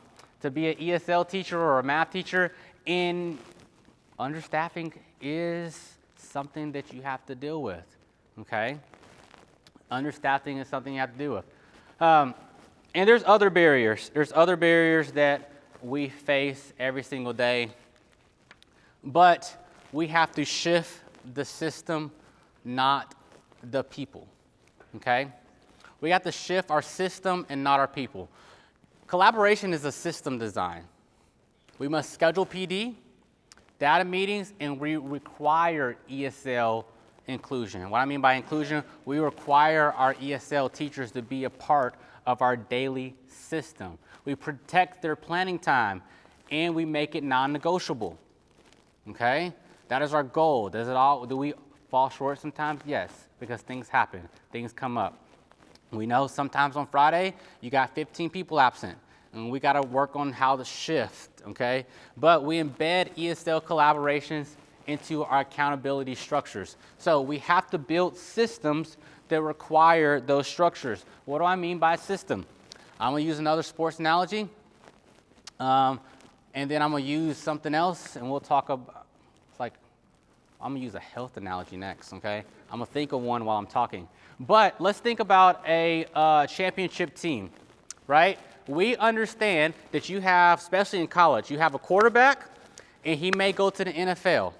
be an ESL teacher or a math teacher. And understaffing is something that you have to deal with, okay? Understaffing is something you have to deal with. And there's other barriers. There's other barriers that we face every single day, but we have to shift the system, not the people, okay? We have to shift our system and not our people. Collaboration is a system design. We must schedule PD, data meetings, and we require ESL inclusion. And what I mean by inclusion, we require our ESL teachers to be a part of our daily system. We protect their planning time, and we make it non-negotiable, okay? That is our goal. Do we fall short sometimes? Yes, because things happen, things come up. We know sometimes on Friday, you got 15 people absent, and we gotta work on how to shift, okay? But we embed ESL collaborations into our accountability structures. So we have to build systems that require those structures. What do I mean by system? I'm gonna use another sports analogy, and then I'm gonna use something else, and we'll talk about, I'm gonna use a health analogy next, okay? I'm gonna think of one while I'm talking. But let's think about a championship team, right? We understand that you have, especially in college, you have a quarterback, and he may go to the NFL,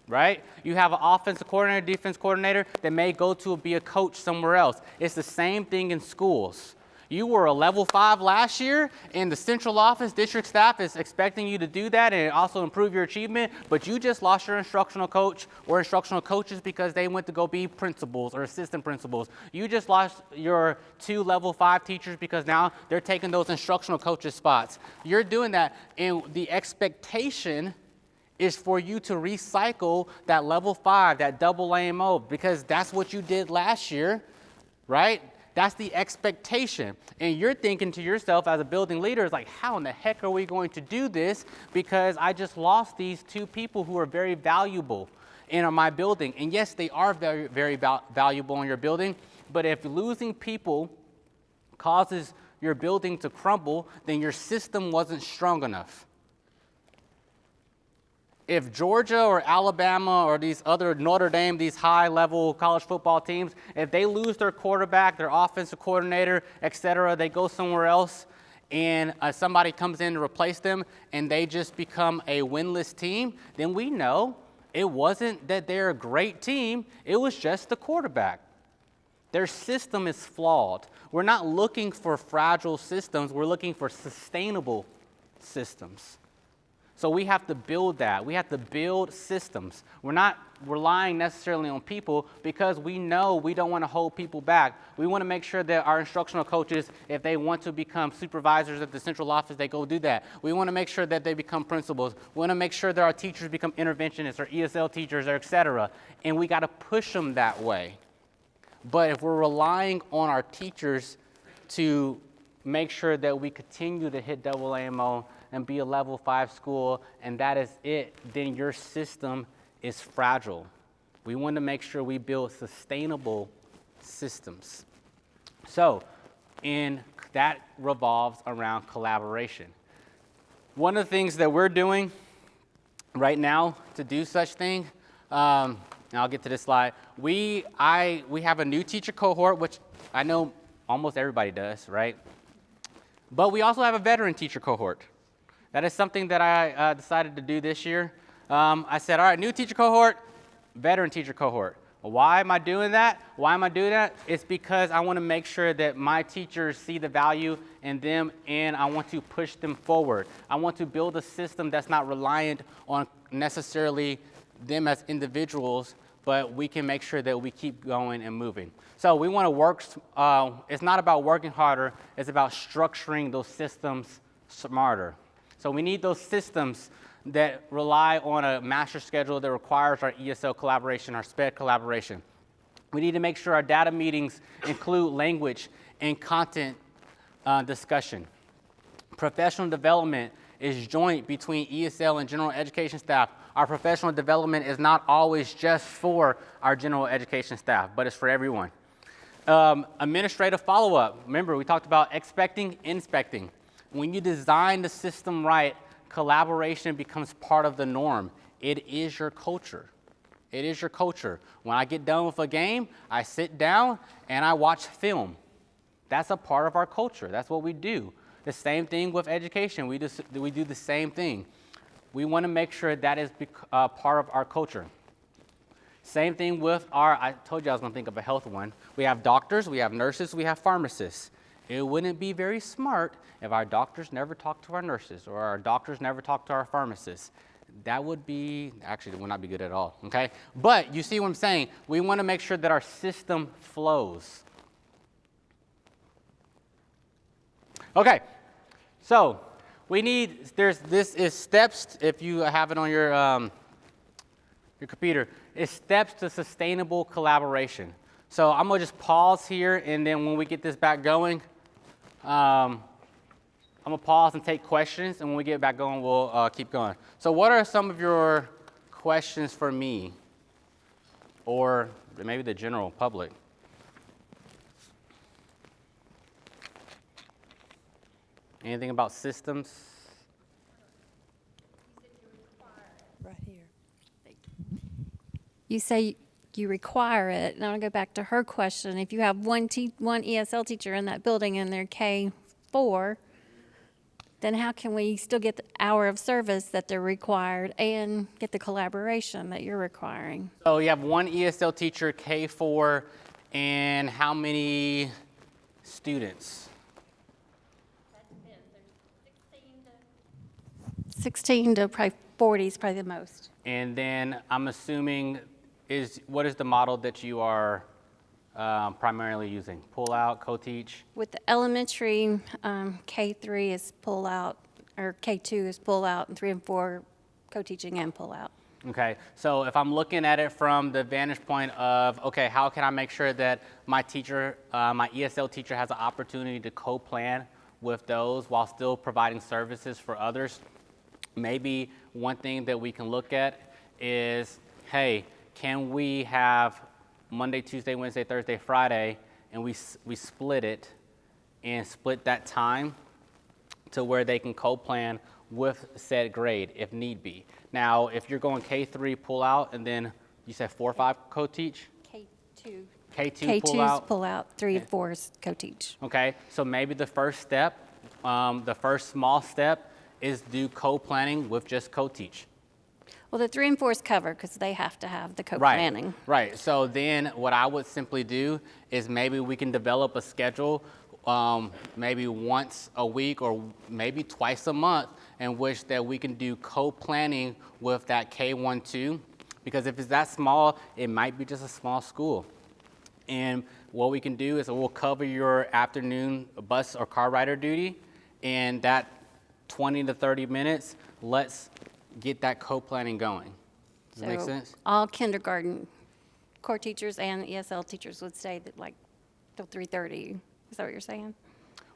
right? You have an offensive coordinator, defense coordinator that may go to be a coach somewhere else. It's the same thing in schools. You were a level 5 last year, and the central office district staff is expecting you to do that and also improve your achievement, but you just lost your instructional coach or instructional coaches because they went to go be principals or assistant principals. You just lost your 2 level 5 teachers because now they're taking those instructional coaches' spots. You're doing that, and the expectation is for you to recycle that level 5, that double AMO, because that's what you did last year, right? That's the expectation. And you're thinking to yourself as a building leader, it's like, how in the heck are we going to do this? Because I just lost these 2 people who are very valuable in my building. And yes, they are very, very valuable in your building, but if losing people causes your building to crumble, then your system wasn't strong enough. If Georgia or Alabama or these other Notre Dame, these high-level college football teams, if they lose their quarterback, their offensive coordinator, et cetera, they go somewhere else, and somebody comes in to replace them, and they just become a winless team, then we know it wasn't that they're a great team, it was just the quarterback. Their system is flawed. We're not looking for fragile systems, we're looking for sustainable systems. So we have to build that. We have to build systems. We're not relying necessarily on people because we know we don't want to hold people back. We want to make sure that our instructional coaches, if they want to become supervisors at the central office, they go do that. We want to make sure that they become principals. We want to make sure that our teachers become interventionists or ESL teachers, or et cetera. And we got to push them that way. But if we're relying on our teachers to make sure that we continue to hit double AMO and be a level 5 school, and that is it, then your system is fragile. We want to make sure we build sustainable systems. So, that revolves around collaboration. One of the things that we're doing right now to do such thing, and I'll get to this slide, we have a new teacher cohort, which I know almost everybody does, right? But we also have a veteran teacher cohort. That is something that I decided to do this year. I said, all right, new teacher cohort, veteran teacher cohort. Why am I doing that? Why am I doing that? It's because I want to make sure that my teachers see the value in them, and I want to push them forward. I want to build a system that's not reliant on necessarily them as individuals, but we can make sure that we keep going and moving. So we want to work, it's not about working harder, it's about structuring those systems smarter. So we need those systems that rely on a master schedule that requires our ESL collaboration, our SPED collaboration. We need to make sure our data meetings include language and content discussion. Professional development is joint between ESL and general education staff. Our professional development is not always just for our general education staff, but it's for everyone. Administrative follow-up. Remember, we talked about expecting, inspecting. When you design the system right, collaboration becomes part of the norm. It is your culture. It is your culture. When I get done with a game, I sit down and I watch film. That's a part of our culture. That's what we do. The same thing with education. We do the same thing. We want to make sure that is part of our culture. Same thing with I told you I was going to think of a health one. We have doctors, we have nurses, we have pharmacists. It wouldn't be very smart if our doctors never talked to our nurses or our doctors never talked to our pharmacists. That would be, actually, it would not be good at all, okay? But you see what I'm saying? We want to make sure that our system flows. Okay, so we need, this is steps, if you have it on your computer, it's steps to sustainable collaboration. So I'm gonna just pause here, and then when we get this back going, I'm gonna pause and take questions, and when we get back going, we'll keep going. So what are some of your questions for me, or maybe the general public? Anything about systems? Right here. You say you require it, and I'll go back to her question. If you have one ESL teacher in that building and they're K4, then how can we still get the hour of service that they're required and get the collaboration that you're requiring? So you have one ESL teacher, K4, and how many students? 16 to probably 40 is probably the most. And then I'm assuming, what is the model that you are primarily using? Pull out, co-teach? With the elementary, K3 is pull out, or K2 is pull out, and 3 and 4 co-teaching and pull out. Okay, so if I'm looking at it from the vantage point of, okay, how can I make sure that my teacher, my ESL teacher has an opportunity to co-plan with those while still providing services for others? Maybe one thing that we can look at is, hey, can we have Monday, Tuesday, Wednesday, Thursday, Friday, and we split it and split that time to where they can co-plan with said grade if need be. Now, if you're going K3 pull out, and then you said 4 or 5 co-teach? K2. K2 pull out? K2's pull out, 3 and 4 is co-teach. Okay, so maybe the first step, the first small step is do co-planning with just co-teach. Well, the 3 and 4 is covered because they have to have the co-planning. Right. So then what I would simply do is maybe we can develop a schedule maybe once a week or maybe twice a month in which that we can do co-planning with that K1-2, because if it's that small, it might be just a small school. And what we can do is we'll cover your afternoon bus or car rider duty, and that 20 to 30 minutes, let's get that co-planning going. Does that make sense? All kindergarten core teachers and ESL teachers would stay like till 3:30. Is that what you're saying?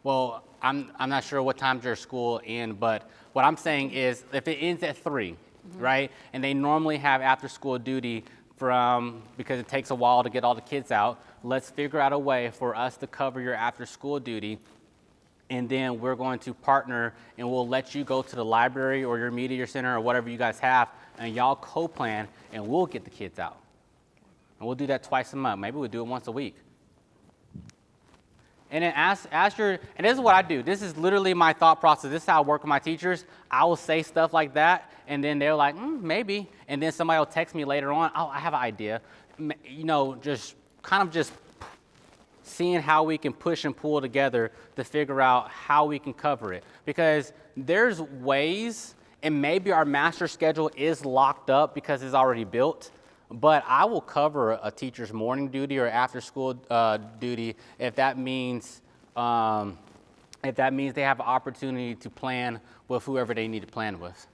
Well, I'm not sure what times your school end, but what I'm saying is if it ends at 3, right, and they normally have after-school duty because it takes a while to get all the kids out, let's figure out a way for us to cover your after-school duty, and then we're going to partner and we'll let you go to the library or your media center or whatever you guys have, and y'all co-plan, and we'll get the kids out. And we'll do that twice a month. Maybe we'll do it once a week. And then and this is what I do. This is literally my thought process. This is how I work with my teachers. I will say stuff like that, and then they're like, maybe. And then somebody will text me later on, oh, I have an idea. You know, just seeing how we can push and pull together to figure out how we can cover it. Because there's ways, and maybe our master schedule is locked up because it's already built, but I will cover a teacher's morning duty or after school duty if that means if that means they have an opportunity to plan with whoever they need to plan with.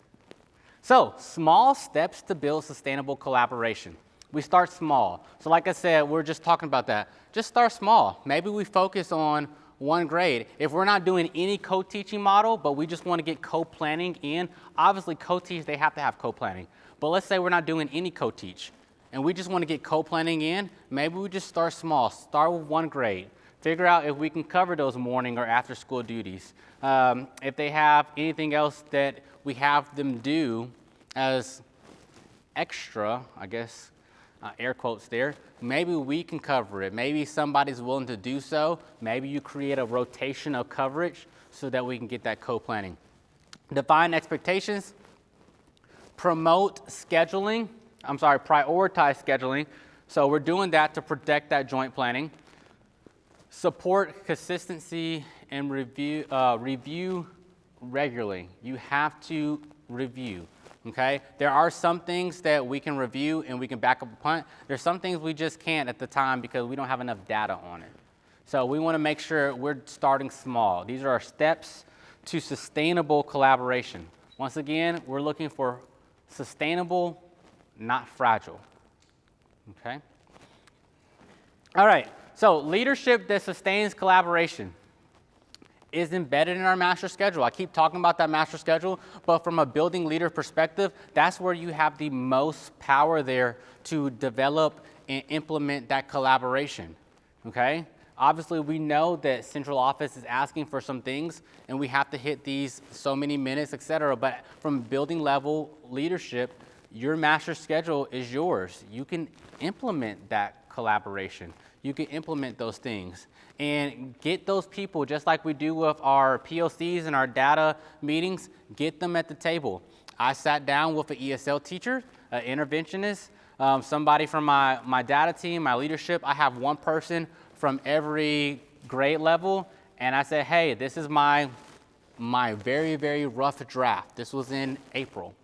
So, small steps to build sustainable collaboration. We start small. So like I said, we're just talking about that. Just start small. Maybe we focus on one grade. If we're not doing any co-teaching model, but we just want to get co-planning in, obviously co-teach, they have to have co-planning. But let's say we're not doing any co-teach, and we just want to get co-planning in, maybe we just start small. Start with one grade. Figure out if we can cover those morning or after school duties. If they have anything else that we have them do as extra, I guess, air quotes there, maybe we can cover it. Maybe somebody's willing to do so. Maybe you create a rotation of coverage so that we can get that co-planning. Define expectations. Prioritize scheduling. So we're doing that to protect that joint planning. Support consistency and review regularly. You have to review. Okay? There are some things that we can review and we can back up a punt. There's some things we just can't at the time because we don't have enough data on it. So we want to make sure we're starting small. These are our steps to sustainable collaboration. Once again, we're looking for sustainable, not fragile. Okay? All right. So leadership that sustains collaboration is embedded in our master schedule. I keep talking about that master schedule, but from a building leader perspective, that's where you have the most power there to develop and implement that collaboration, okay? Obviously, we know that central office is asking for some things, and we have to hit these so many minutes, et cetera, but from building level leadership, your master schedule is yours. You can implement that collaboration. You can implement those things and get those people, just like we do with our POCs and our data meetings, get them at the table. I sat down with an ESL teacher, an interventionist, somebody from my data team, my leadership. I have one person from every grade level, and I said, hey, this is my very, very rough draft. This was in April,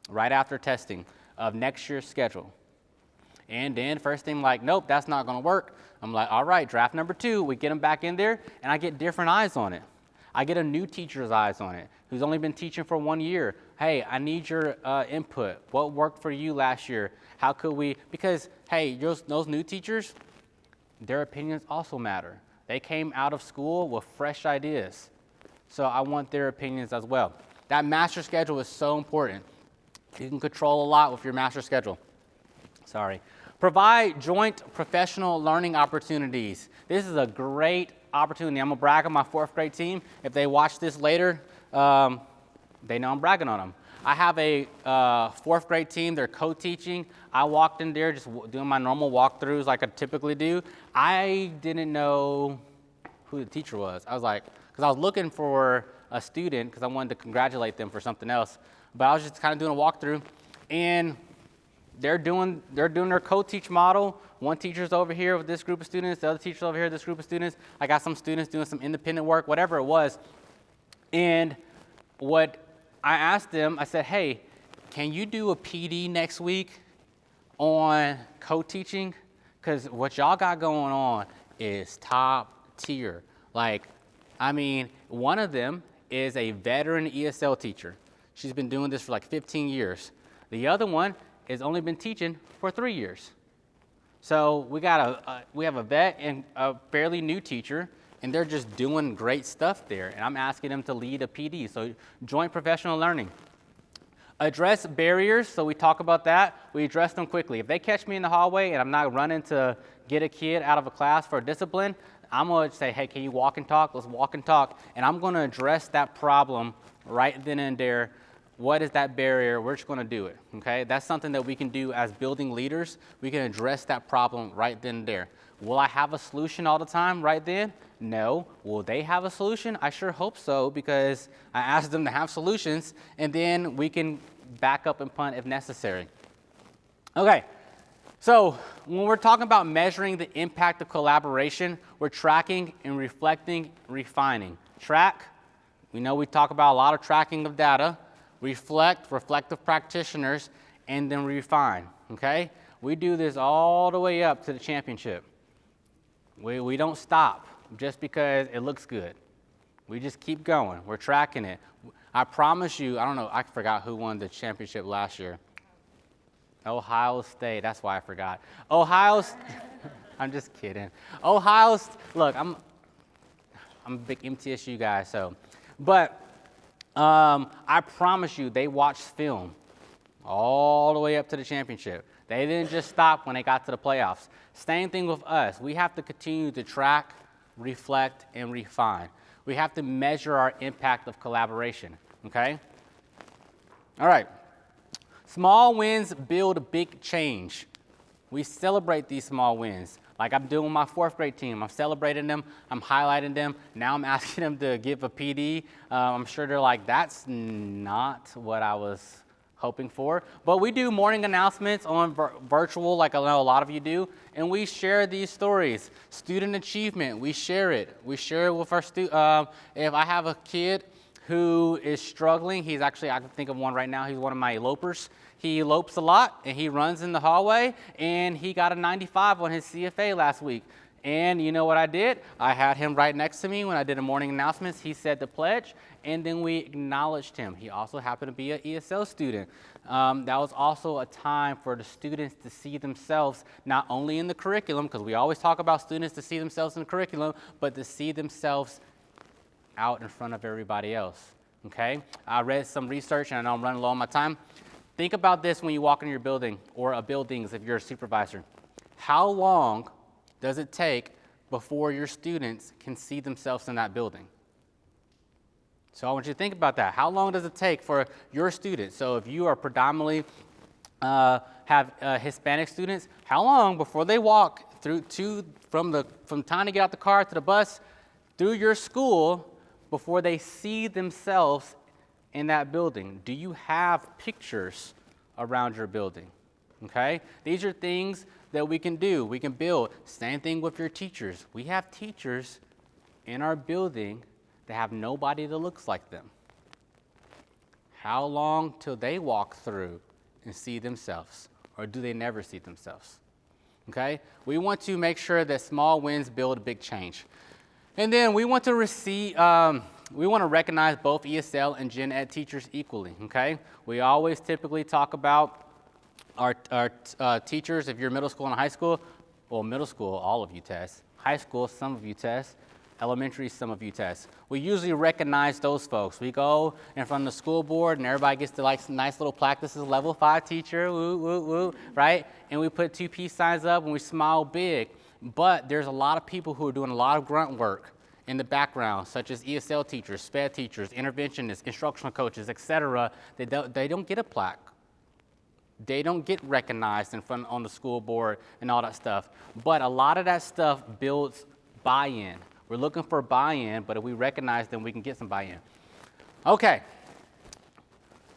right after testing of next year's schedule. And then first thing, like, nope, that's not going to work. I'm like, all right, draft number 2, we get them back in there, and I get different eyes on it. I get a new teacher's eyes on it, who's only been teaching for 1 year. Hey, I need your input. What worked for you last year? How could we, because, hey, those new teachers, their opinions also matter. They came out of school with fresh ideas. So I want their opinions as well. That master schedule is so important. You can control a lot with your master schedule. Sorry. Provide joint professional learning opportunities. This is a great opportunity. I'm going to brag on my 4th grade team. If they watch this later, they know I'm bragging on them. I have a 4th grade team. They're co-teaching. I walked in there just doing my normal walkthroughs like I typically do. I didn't know who the teacher was. I was like, because I was looking for a student because I wanted to congratulate them for something else. But I was just kind of doing a walkthrough. And they're doing their co-teach model. One teacher's over here with this group of students. The other teacher's over here with this group of students. I got some students doing some independent work, whatever it was. And what I asked them, I said, hey, can you do a PD next week on co-teaching? Because what y'all got going on is top tier. Like, I mean, one of them is a veteran ESL teacher. She's been doing this for like 15 years. The other one has only been teaching for 3 years. So we have a vet and a fairly new teacher, and they're just doing great stuff there. And I'm asking them to lead a PD, so joint professional learning. Address barriers, so we talk about that. We address them quickly. If they catch me in the hallway and I'm not running to get a kid out of a class for a discipline, I'm going to say, hey, can you walk and talk? Let's walk and talk. And I'm going to address that problem right then and there. What is that barrier? We're just going to do it, okay? That's something that we can do as building leaders. We can address that problem right then and there. Will I have a solution all the time right then? No. Will they have a solution? I sure hope so, because I asked them to have solutions, and then we can back up and punt if necessary. Okay, so when we're talking about measuring the impact of collaboration, we're tracking and reflecting, refining. Track, we know we talk about a lot of tracking of data. Reflect, reflective practitioners, and then refine, okay? We do this all the way up to the championship. We don't stop just because it looks good, We just keep going. We're tracking it. I promise you, I don't know, I forgot who won the championship last year. Ohio State, that's why I forgot. I'm just kidding. Look, I'm a big MTSU guy, so. But I promise you, they watched film all the way up to the championship. They didn't just stop when they got to the playoffs. Same thing with us. We have to continue to track, reflect, and refine. We have to measure our impact of collaboration, okay? All right. Small wins build big change. We celebrate these small wins. Like I'm doing with my 4th grade team. I'm celebrating them. I'm highlighting them. Now I'm asking them to give a PD. I'm sure they're like, that's not what I was hoping for. But we do morning announcements on virtual, like I know a lot of you do, and we share these stories. Student achievement, we share it. We share it with our if I have a kid who is struggling, he's actually, I can think of one right now, he's one of my elopers. He elopes a lot, and he runs in the hallway, and he got a 95 on his CFA last week. And you know what I did? I had him right next to me when I did the morning announcements. He said the pledge, and then we acknowledged him. He also happened to be an ESL student. That was also a time for the students to see themselves not only in the curriculum, because we always talk about students to see themselves in the curriculum, but to see themselves out in front of everybody else, okay? I read some research, and I know I'm running low on my time. Think about this when you walk into your building or buildings if you're a supervisor. How long does it take before your students can see themselves in that building? So I want you to think about that. How long does it take for your students? So if you are predominantly have Hispanic students, how long before they walk from time to get out the car to the bus through your school before they see themselves in that building? Do you have pictures around your building? Okay? These are things that we can do. We can build. Same thing with your teachers. We have teachers in our building that have nobody that looks like them. How long till they walk through and see themselves? Or do they never see themselves? Okay? We want to make sure that small wins build a big change. And then we want to recognize both ESL and Gen Ed teachers equally, okay? We always typically talk about our teachers, if you're middle school and high school. Well, middle school, all of you test. High school, some of you test. Elementary, some of you test. We usually recognize those folks. We go in front of the school board and everybody gets to like some nice little plaque. This is a level 5 teacher, woo, woo, woo, right? And we put 2 peace signs up and we smile big. But there's a lot of people who are doing a lot of grunt work in the background, such as ESL teachers, SPED teachers, interventionists, instructional coaches, etc. They don't get a plaque. They don't get recognized in front on the school board and all that stuff. But a lot of that stuff builds buy-in. We're looking for buy-in, but if we recognize them, we can get some buy-in. Okay,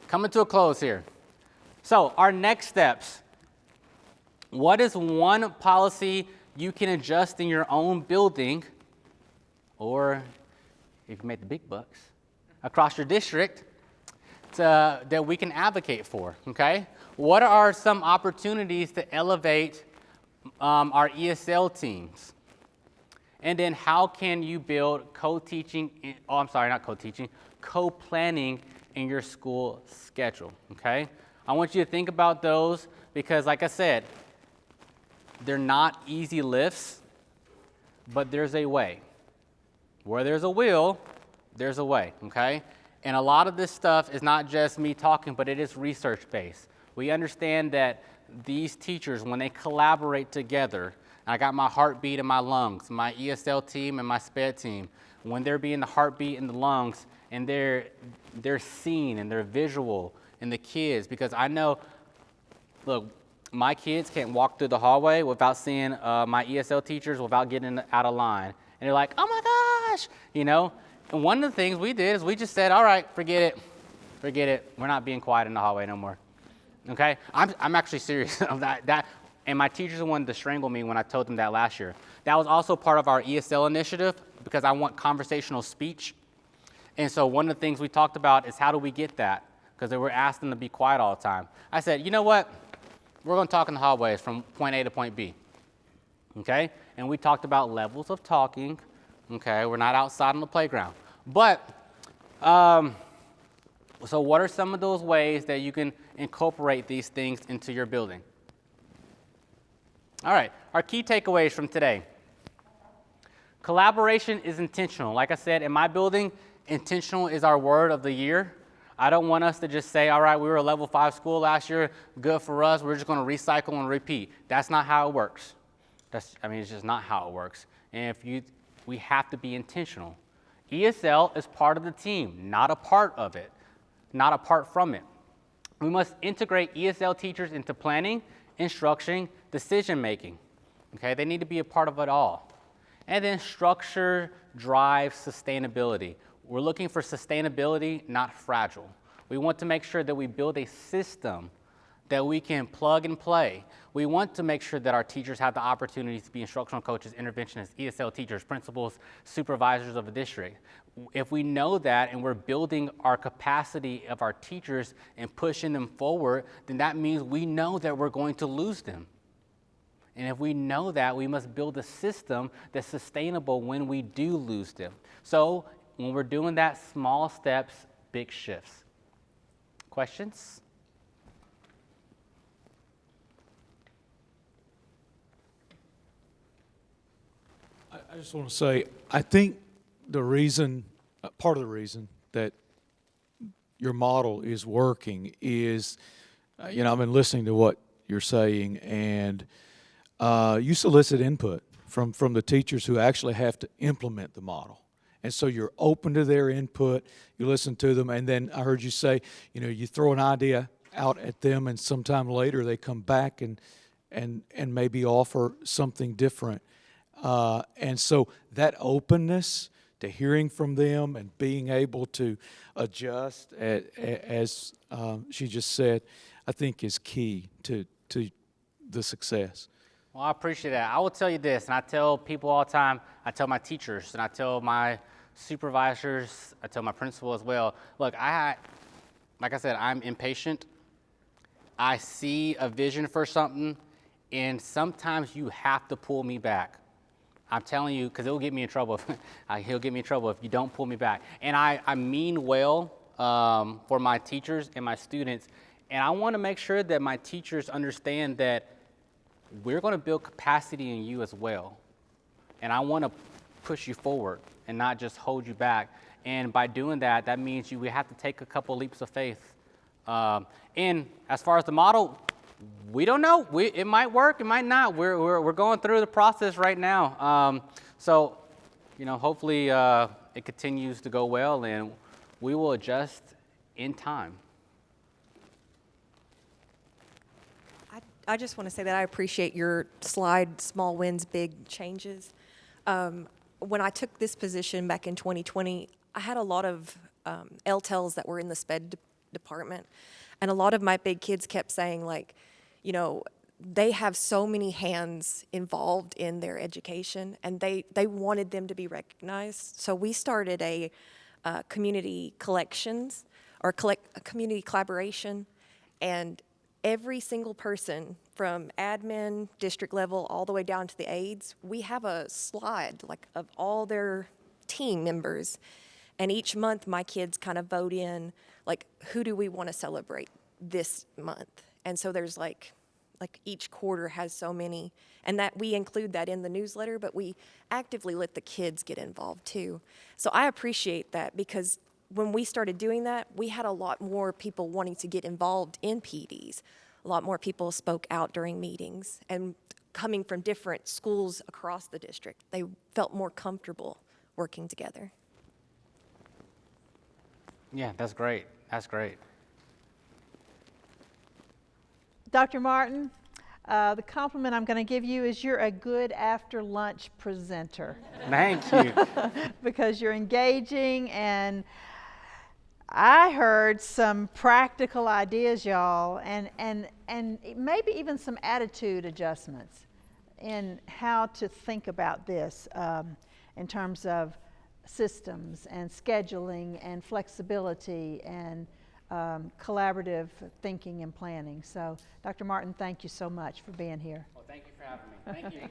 coming to a close here. So our next steps. What is one policy you can adjust in your own building, or if you make the big bucks, across your district, that we can advocate for, okay? What are some opportunities to elevate our ESL teams? And then how can you build co-planning in your school schedule, okay? I want you to think about those because, like I said, they're not easy lifts, but there's a way. Where there's a will, there's a way, okay? And a lot of this stuff is not just me talking, but it is research-based. We understand that these teachers, when they collaborate together, I got my heartbeat in my lungs, my ESL team and my SPED team, when they're being the heartbeat in the lungs and they're seen and they're visual in the kids, because I know, look, my kids can't walk through the hallway without seeing my ESL teachers without getting out of line. And they're like, oh my gosh, you know? And one of the things we did is we just said, all right, forget it. We're not being quiet in the hallway no more, okay? I'm actually serious of that. And my teachers wanted to strangle me when I told them that last year. That was also part of our ESL initiative because I want conversational speech. And so one of the things we talked about is how do we get that? Because they were asked them to be quiet all the time. I said, you know what? We're going to talk in the hallways from point A to point B, okay? And we talked about levels of talking, okay? We're not outside on the playground. But, so what are some of those ways that you can incorporate these things into your building? All right, our key takeaways from today. Collaboration is intentional. Like I said, in my building, intentional is our word of the year. I don't want us to just say, all right, we were a level 5 school last year, good for us, we're just going to recycle and repeat. That's not how it works. It's just not how it works. And we have to be intentional. ESL is part of the team, not a part of it, not apart from it. We must integrate ESL teachers into planning, instruction, decision making. Okay, they need to be a part of it all. And then structure drives sustainability. We're looking for sustainability, not fragile. We want to make sure that we build a system that we can plug and play. We want to make sure that our teachers have the opportunity to be instructional coaches, interventionists, ESL teachers, principals, supervisors of the district. If we know that and we're building our capacity of our teachers and pushing them forward, then that means we know that we're going to lose them. And if we know that, we must build a system that's sustainable when we do lose them. So when we're doing that, small steps, big shifts. Questions? I just want to say, I think the reason, part of the reason that your model is working is, I've been listening to what you're saying, and you solicit input from the teachers who actually have to implement the model. And so you're open to their input, you listen to them, and then I heard you say, you throw an idea out at them, and sometime later they come back and maybe offer something different. And so that openness to hearing from them and being able to adjust, as she just said, I think is key to the success. Well, I appreciate that. I will tell you this, and I tell people all the time, I tell my teachers, and I tell my supervisors, I tell my principal as well, look, like I said, I'm impatient. I see a vision for something, and sometimes you have to pull me back. I'm telling you, because it'll get me in trouble. He'll get me in trouble if you don't pull me back. And I mean well for my teachers and my students, and I want to make sure that my teachers understand that we're going to build capacity in you as well. And I want to push you forward and not just hold you back. And by doing that, that means we have to take a couple leaps of faith. And as far as the model, we don't know. It might work, it might not. We're going through the process right now. So, hopefully it continues to go well, and we will adjust in time. I just want to say that I appreciate your slide, small wins, big changes. When I took this position back in 2020, I had a lot of LTELs that were in the SPED department. And a lot of my big kids kept saying, they have so many hands involved in their education, and they wanted them to be recognized. So we started a community collections, or a community collaboration, and every single person from admin, district level, all the way down to the aides, we have a slide of all their team members. And each month my kids kind of vote in, who do we want to celebrate this month? And so there's each quarter has so many, and that we include that in the newsletter, but we actively let the kids get involved too. So I appreciate that, because when we started doing that, we had a lot more people wanting to get involved in PDs. A lot more people spoke out during meetings, and coming from different schools across the district, they felt more comfortable working together. Yeah, that's great. That's great. Dr. Martin, the compliment I'm going to give you is you're a good after lunch presenter. Thank you. Because you're engaging, and I heard some practical ideas, y'all, and maybe even some attitude adjustments in how to think about this in terms of systems and scheduling and flexibility and collaborative thinking and planning. So, Dr. Martin, thank you so much for being here. Well, thank you for having me. Thank you.